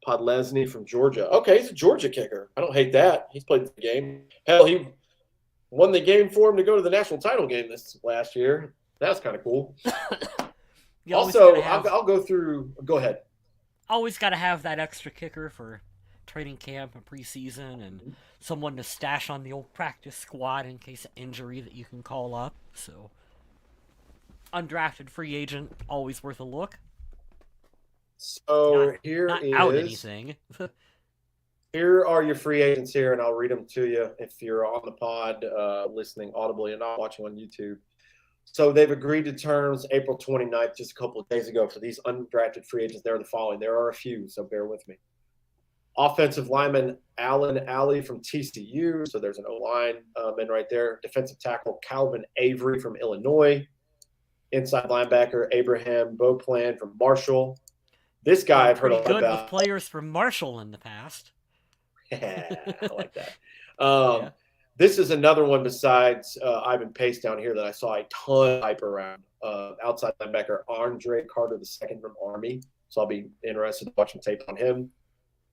Podlesny from Georgia. Okay, he's a Georgia kicker. I don't hate that. He's played the game. Hell, he won the game for him to go to the national title game this last year. That's kind of cool. You always got to Also, have I'll go through. Go ahead. always got to have that extra kicker for training camp and preseason, and someone to stash on the old practice squad in case of injury that you can call up. So, undrafted free agent, always worth a look. Not So not out anything. here are your free agents here, and I'll read them to you if you're on the pod, listening audibly and not watching on YouTube. So they've agreed to terms April 29th, just a couple of days ago, for these undrafted free agents. They're the following. There are a few, so bear with me. Offensive lineman Allen Alley from TCU. So there's an O-line man right there. Defensive tackle Calvin Avery from Illinois. Inside linebacker Abraham Beauplan from Marshall. This guy I've heard a Pretty lot good about. with players from Marshall in the past. Yeah, I like that. Yeah. This is another one besides Ivan Pace down here that I saw a ton of hype around. Outside linebacker Andre Carter II from Army. So I'll be interested in watching tape on him.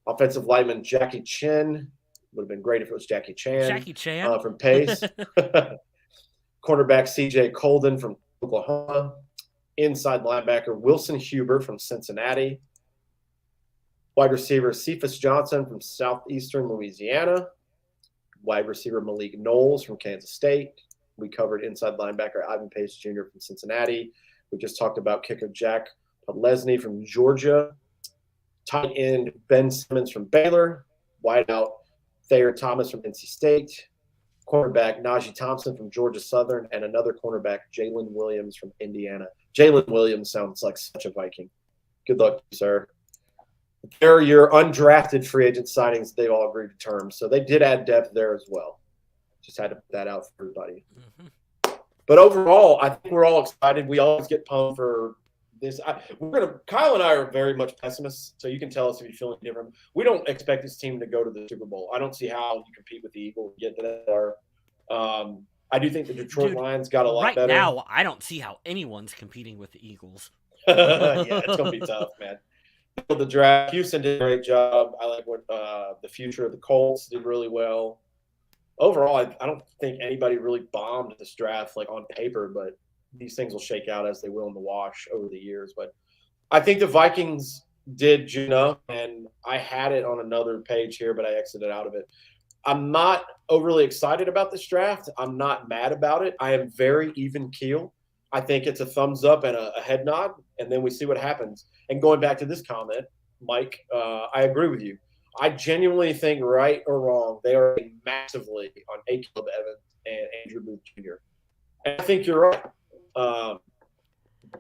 Offensive lineman Jackie Chin. Would have been great if it was Jackie Chan. Jackie Chan from Pace. Cornerback CJ Colden from Oklahoma. Inside linebacker Wilson Huber from Cincinnati. Wide receiver Cephas Johnson from Southeastern Louisiana. Wide receiver Malik Knowles from Kansas State. We covered inside linebacker Ivan Pace Jr. from Cincinnati. We just talked about kicker Jack Podlesny from Georgia. Tight end Ben Simmons from Baylor. Wideout Thayer Thomas from NC State. Cornerback Najee Thompson from Georgia Southern. And another cornerback, Jalen Williams from Indiana. Jalen Williams sounds like such a Viking. Good luck, sir. They're your undrafted free agent signings. They've all agreed to terms. So they did add depth there as well. Just had to put that out for everybody. Mm-hmm. But overall, I think we're all excited. We always get pumped for this. Kyle and I are very much pessimists, so you can tell us if you're feeling different. We don't expect this team to go to the Super Bowl. I don't see how you compete with the Eagles and get to that. I do think the Detroit Lions got a lot better. Right now, I don't see how anyone's competing with the Eagles. Yeah, it's going to be tough, man. The draft, Houston did a great job. I like what the future of the Colts did really well. Overall, I don't think anybody really bombed this draft like on paper, but these things will shake out as they will in the wash over the years. But I think the Vikings did enough, and I had it on another page here, but I exited out of it. I'm not overly excited about this draft. I'm not mad about it. I am very even keel. I think it's a thumbs up and a head nod, and then we see what happens. And going back to this comment, Mike, I agree with you. I genuinely think, right or wrong, they are massively on Caleb Evans and Andrew Booth Jr. And I think you're right.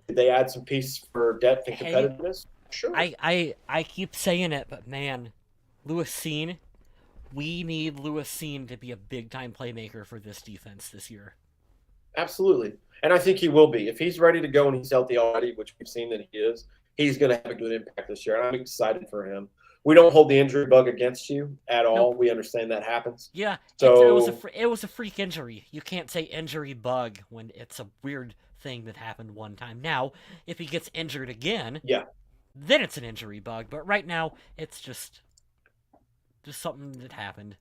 Did they add some pieces for depth and competitiveness? Sure. I keep saying it, but man, Lewis Cine, we need Lewis Cine to be a big-time playmaker for this defense this year. Absolutely. And I think he will be. If he's ready to go and he's healthy already, which we've seen that he is, he's going to have a good impact this year. And I'm excited for him. We don't hold the injury bug against you at all. Nope. We understand that happens. Yeah, so it was a freak injury. You can't say injury bug when it's a weird thing that happened one time. Now, if he gets injured again, then it's an injury bug. But right now, it's just something that happened.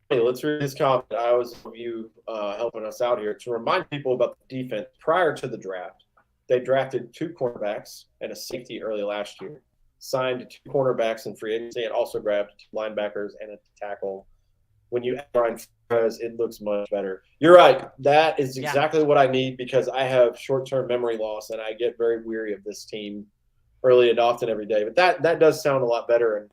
Hey, let's read this comment. I was you helping us out here to remind people about the defense. Prior to the draft, they drafted 2 cornerbacks and a safety early last year, signed 2 cornerbacks in free agency, and also grabbed 2 linebackers and a tackle. When you add Brian Flores, it looks much better. You're right. That is exactly what I need because I have short-term memory loss, and I get very weary of this team early and often every day. But that does sound a lot better, and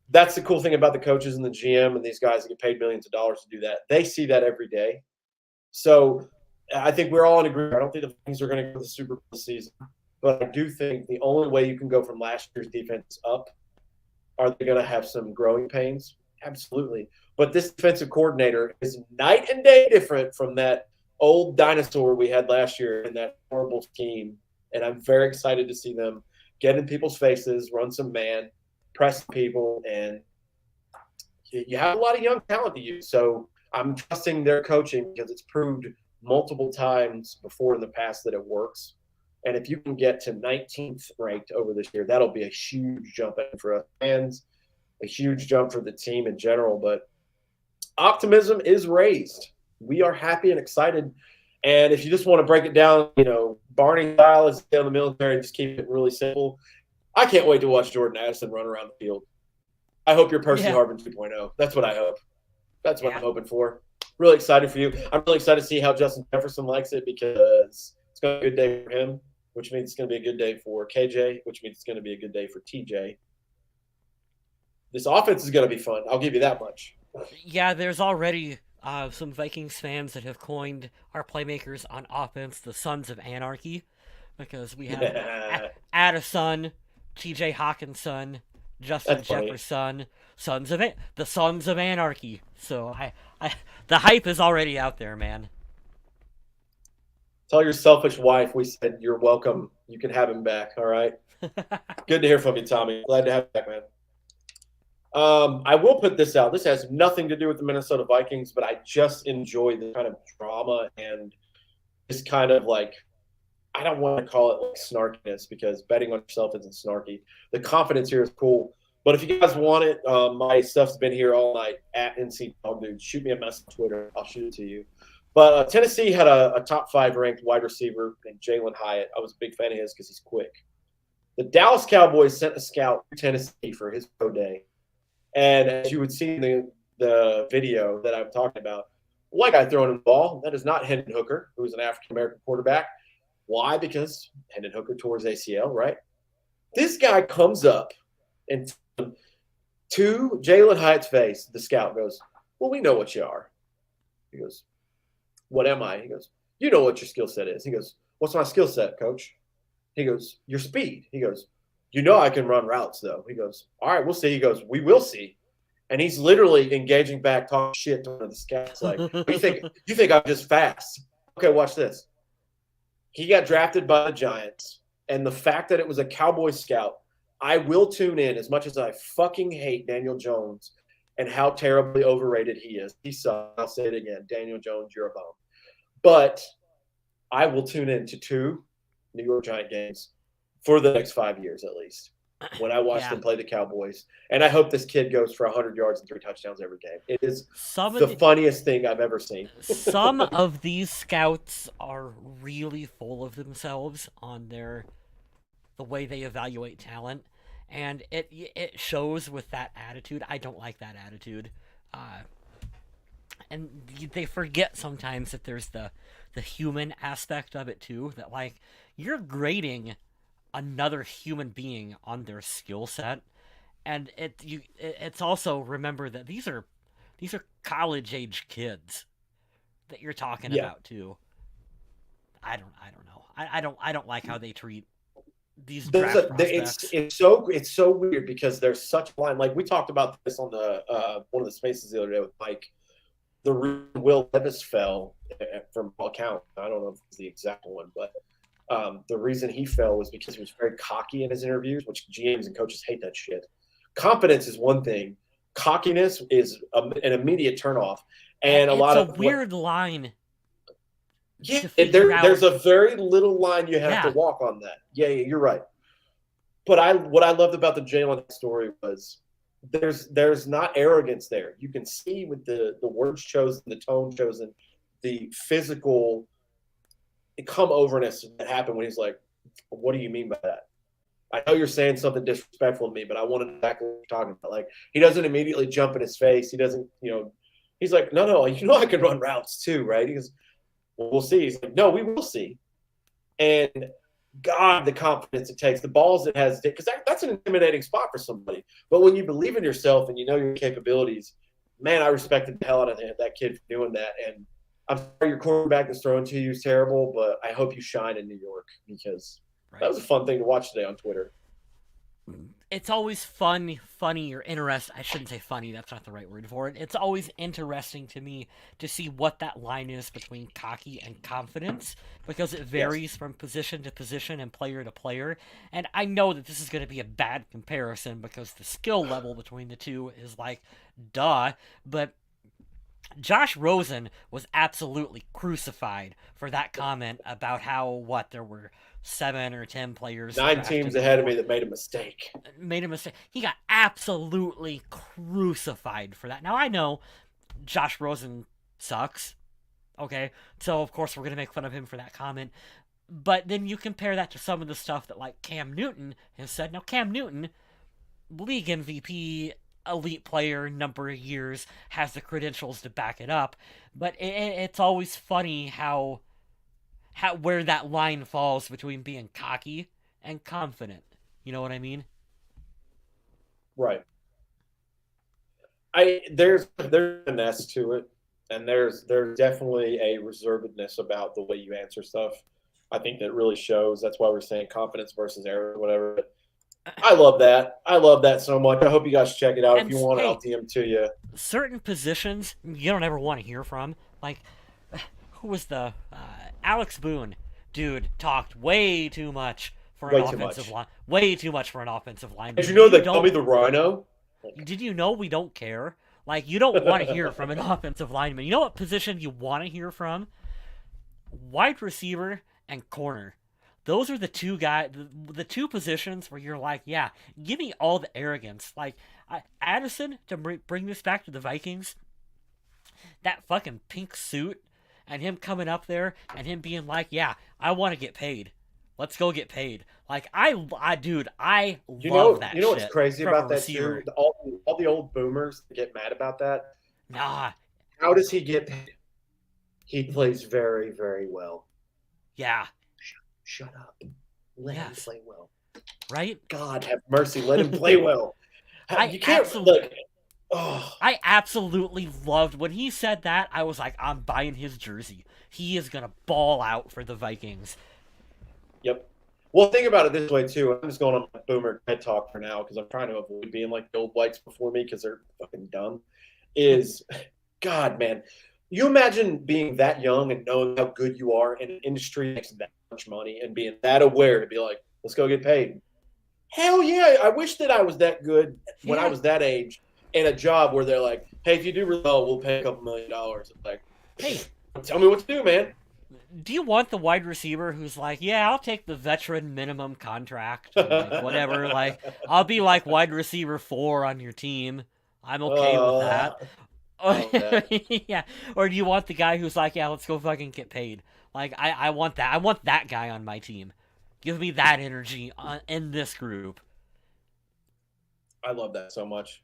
that's the cool thing about the coaches and the GM and these guys that get paid millions of dollars to do that. They see that every day. So I think we're all in agreement. I don't think the Vikings are going to go to the Super Bowl this season. But I do think the only way you can go from last year's defense up, are they going to have some growing pains? Absolutely. But this defensive coordinator is night and day different from that old dinosaur we had last year in that horrible scheme. And I'm very excited to see them get in people's faces, run some man, press people, and you have a lot of young talent to use. So I'm trusting their coaching because it's proved multiple times before in the past that it works. And if you can get to 19th ranked over this year, that'll be a huge jump for us fans, a huge jump for the team in general. But optimism is raised. We are happy and excited. And if you just want to break it down, Barney style is down the military and just keep it really simple. I can't wait to watch Jordan Addison run around the field. I hope you're Percy Yeah, Harvin 2.0. That's what I hope. That's what yeah. I'm hoping for. Really excited for you. I'm really excited to see how Justin Jefferson likes it because it's going to be a good day for him, which means it's going to be a good day for KJ, which means it's going to be a good day for TJ. This offense is going to be fun. I'll give you that much. Yeah, there's already some Vikings fans that have coined our playmakers on offense the Sons of Anarchy, because we have Addison, T.J. Hawkins' son, Justin That's funny. Jefferson, the Sons of Anarchy. So the hype is already out there, man. Tell your selfish wife we said you're welcome. You can have him back. All right. Good to hear from you, Tommy. Glad to have you back, man. I will put this out. This has nothing to do with the Minnesota Vikings, but I just enjoy the kind of drama and this kind of like, I don't want to call it like snarkiness because betting on yourself isn't snarky. The confidence here is cool. But if you guys want it, my stuff's been here all night at NC Dog Dude. Shoot me a message on Twitter. I'll shoot it to you. But Tennessee had a top 5 ranked wide receiver named Jalen Hyatt. I was a big fan of his because he's quick. The Dallas Cowboys sent a scout to Tennessee for his pro day. And as you would see in the video that I'm talking about, white guy throwing the ball, that is not Hendon Hooker, who's an African-American quarterback. Why? Because Hendon Hooker tore his ACL, right? This guy comes up and to Jalen Hyatt's face, the scout goes, well, we know what you are. He goes, what am I? He goes, you know what your skill set is. He goes, what's my skill set, coach? He goes, your speed. He goes, you know I can run routes, though. He goes, all right, we'll see. He goes, we will see. And he's literally engaging back, talking shit to one of the scouts. Like, you think I'm just fast? Okay, watch this. He got drafted by the Giants, and the fact that it was a Cowboy scout, I will tune in as much as I fucking hate Daniel Jones and how terribly overrated he is. He sucks. I'll say it again. Daniel Jones, you're a bum. But I will tune in to 2 New York Giant games for the next 5 years at least when I watch them play the Cowboys. And I hope this kid goes for 100 yards and 3 touchdowns every game. It is the funniest thing I've ever seen. Some of these scouts are really full of themselves on the way they evaluate talent, and it shows with that attitude. I don't like that attitude. And they forget sometimes that there's the human aspect of it too, that like you're grading another human being on their skill set, and it's also remember that these are college age kids that you're talking about too. I don't know. I don't like how they treat these draft prospects. It's so weird because there's such a line. Like we talked about this on the one of the spaces the other day with Mike. The reason Will Levis fell from all accounts, I don't know if it's the exact one, but the reason he fell was because he was very cocky in his interviews, which GMs and coaches hate that shit. Confidence is one thing. Cockiness is an immediate turnoff. And it's a weird line. Yeah, there's a very little line you have to walk on that. Yeah, you're right. But what I loved about the Jalen story was there's not arrogance there. You can see with the words chosen, the tone chosen, the physical come overness that happened when he's like, what do you mean by that? I know you're saying something disrespectful to me, but I want to know exactly what you're talking about. Like, he doesn't immediately jump in his face. He doesn't, he's like, no, I can run routes too, right? He goes, well, we'll see. He's like, no, we will see. And God, the confidence it takes, the balls it has, because that's an intimidating spot for somebody. But when you believe in yourself and you know your capabilities, man, I respected the hell out of that kid for doing that. And I'm sorry your quarterback that's throwing to you is terrible, but I hope you shine in New York because that was a fun thing to watch today on Twitter. It's always funny or interesting. I shouldn't say funny. That's not the right word for it. It's always interesting to me to see what that line is between cocky and confidence because it varies from position to position and player to player. And I know that this is going to be a bad comparison because the skill level between the two is like, duh. But Josh Rosen was absolutely crucified for that comment about how, there were 7 or 10 players. 9 teams ahead of me that made a mistake. He got absolutely crucified for that. Now, I know Josh Rosen sucks. Okay, so of course we're gonna make fun of him for that comment. But then you compare that to some of the stuff that like Cam Newton has said. Now Cam Newton, league MVP, elite player, number of years, has the credentials to back it up. But it's always funny how where that line falls between being cocky and confident. You know what I mean? Right. There's a finesse to it, and there's definitely a reservedness about the way you answer stuff. I think that really shows. That's why we're saying confidence versus error, or whatever. I love that. I love that so much. I hope you guys check it out. If And you want it, hey, I'll DM to you. certain positions you don't ever want to hear from. Like, who was the Alex Boone? Dude talked way too much for an Way too offensive much. line. Way too much for an offensive lineman. Did you know they call don't me the Rhino? Did you know we don't care? Like, you don't want to hear from an offensive lineman. You know what position you want to hear from? Wide receiver and corner. Those are the two the two positions where you're like, yeah, give me all the arrogance. Like, Addison, to bring this back to the Vikings, that fucking pink suit, and him coming up there and him being like, yeah, I want to get paid. Let's go get paid. Like, dude, I love that You know what's shit crazy from a about that receiver. too? All the old boomers that get mad about that. Nah, How does he get paid? He plays very, very well. yeah, Shut up. Let him yes, play well. right? God have mercy. Let him play well. I You can't absolutely, look. Oh, I absolutely loved when he said that. I was like, I'm buying his jersey. He is gonna ball out for the Vikings. yep. Well, think about it this way too. I'm just going on my boomer TED talk for now because I'm trying to avoid being like the old whites before me because they're fucking dumb. Is God, man. You imagine being that young and knowing how good you are in an industry that makes that much money and being that aware to be like, let's go get paid. Hell yeah. I wish that I was that good when I Yeah. was that age in a job where they're like, hey, if you do really well, we'll pay a couple $1,000,000. It's like, Hey, tell me what to do, man. do you want the wide receiver who's like, yeah, I'll take the veteran minimum contract, and like whatever, like I'll be like wide receiver 4 on your team. I'm okay with uh, that. I love that. Yeah. Or do you want the guy who's like, yeah, let's go fucking get paid? Like, I want that. I want that guy on my team. Give me that energy in this group. I love that so much.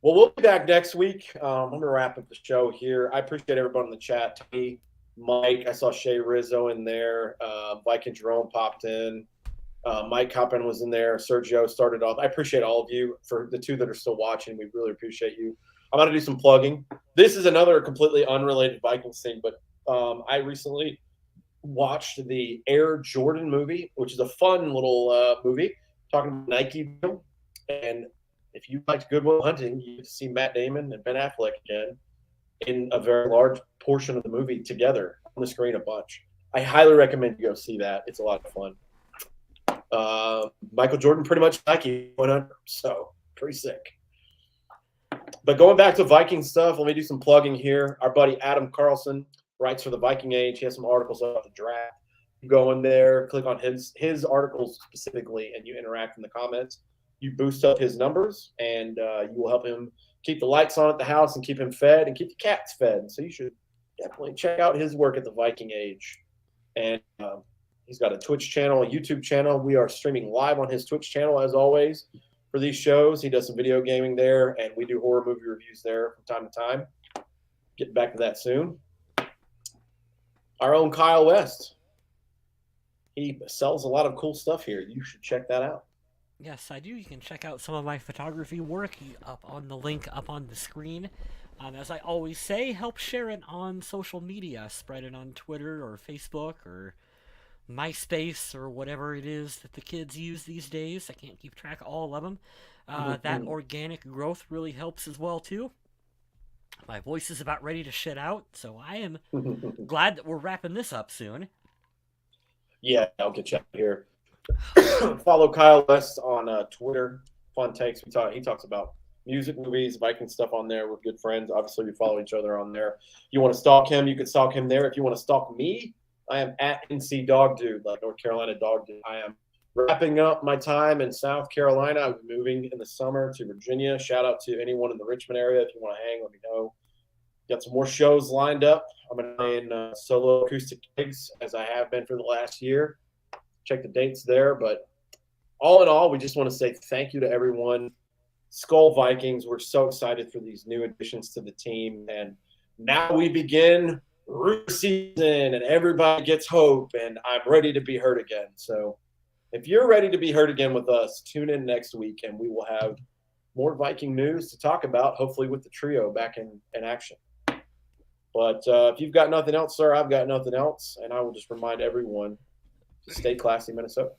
Well, we'll be back next week. I'm going to wrap up the show here. I appreciate everybody in the chat. Tony, Mike, I saw Shay Rizzo in there. Viking Jerome popped in. Mike Coppin was in there. Sergio started off. I appreciate all of you. For the two that are still watching, we really appreciate you. I'm going to do some plugging. This is another completely unrelated Vikings thing, but I recently watched the Air Jordan movie, which is a fun little movie talking about Nike. And if you liked Good Will Hunting, you get to see Matt Damon and Ben Affleck again in a very large portion of the movie together on the screen a bunch. I highly recommend you go see that. It's a lot of fun. Michael Jordan pretty much Nike went under, so pretty sick. But going back to Viking stuff, let me do some plugging here. Our buddy Adam Carlson writes for the Viking Age. He has some articles about the draft. You go in there, click on his articles specifically, and you interact in the comments. You boost up his numbers, and you will help him keep the lights on at the house and keep him fed and keep the cats fed. So you should definitely check out his work at the Viking Age. And he's got a Twitch channel, a YouTube channel. We are streaming live on his Twitch channel, as always, for these shows. He does some video gaming there, and we do horror movie reviews there from time to time. Getting back to that soon. Our own Kyle West. He sells a lot of cool stuff here. You should check that out. Yes, I do. You can check out some of my photography work up on the link up on the screen. As I always say, help share it on social media. Spread it on Twitter or Facebook or MySpace or whatever it is that the kids use these days. I can't keep track of all of them. That organic growth really helps as well, too. My voice is about ready to shit out, so I am glad that we're wrapping this up soon. Yeah, I'll get you out here. Follow Kyle West on Twitter. Fun takes. He talks about music, movies, Viking stuff on there. We're good friends. Obviously, we follow each other on there. You want to stalk him, you can stalk him there. If you want to stalk me, I am at NC Dog Dude, like North Carolina Dog Dude. I am wrapping up my time in South Carolina. I'll be moving in the summer to Virginia. Shout out to anyone in the Richmond area. If you want to hang, let me know. Got some more shows lined up. I'm going to play in solo acoustic gigs as I have been for the last year. Check the dates there. But all in all, we just want to say thank you to everyone. Skull Vikings, we're so excited for these new additions to the team. And now we begin root season and everybody gets hope. And I'm ready to be heard again. So if you're ready to be heard again with us, tune in next week and we will have more Viking news to talk about, hopefully with the trio back in action. But if you've got nothing else, sir, I've got nothing else. And I will just remind everyone to stay classy, Minnesota.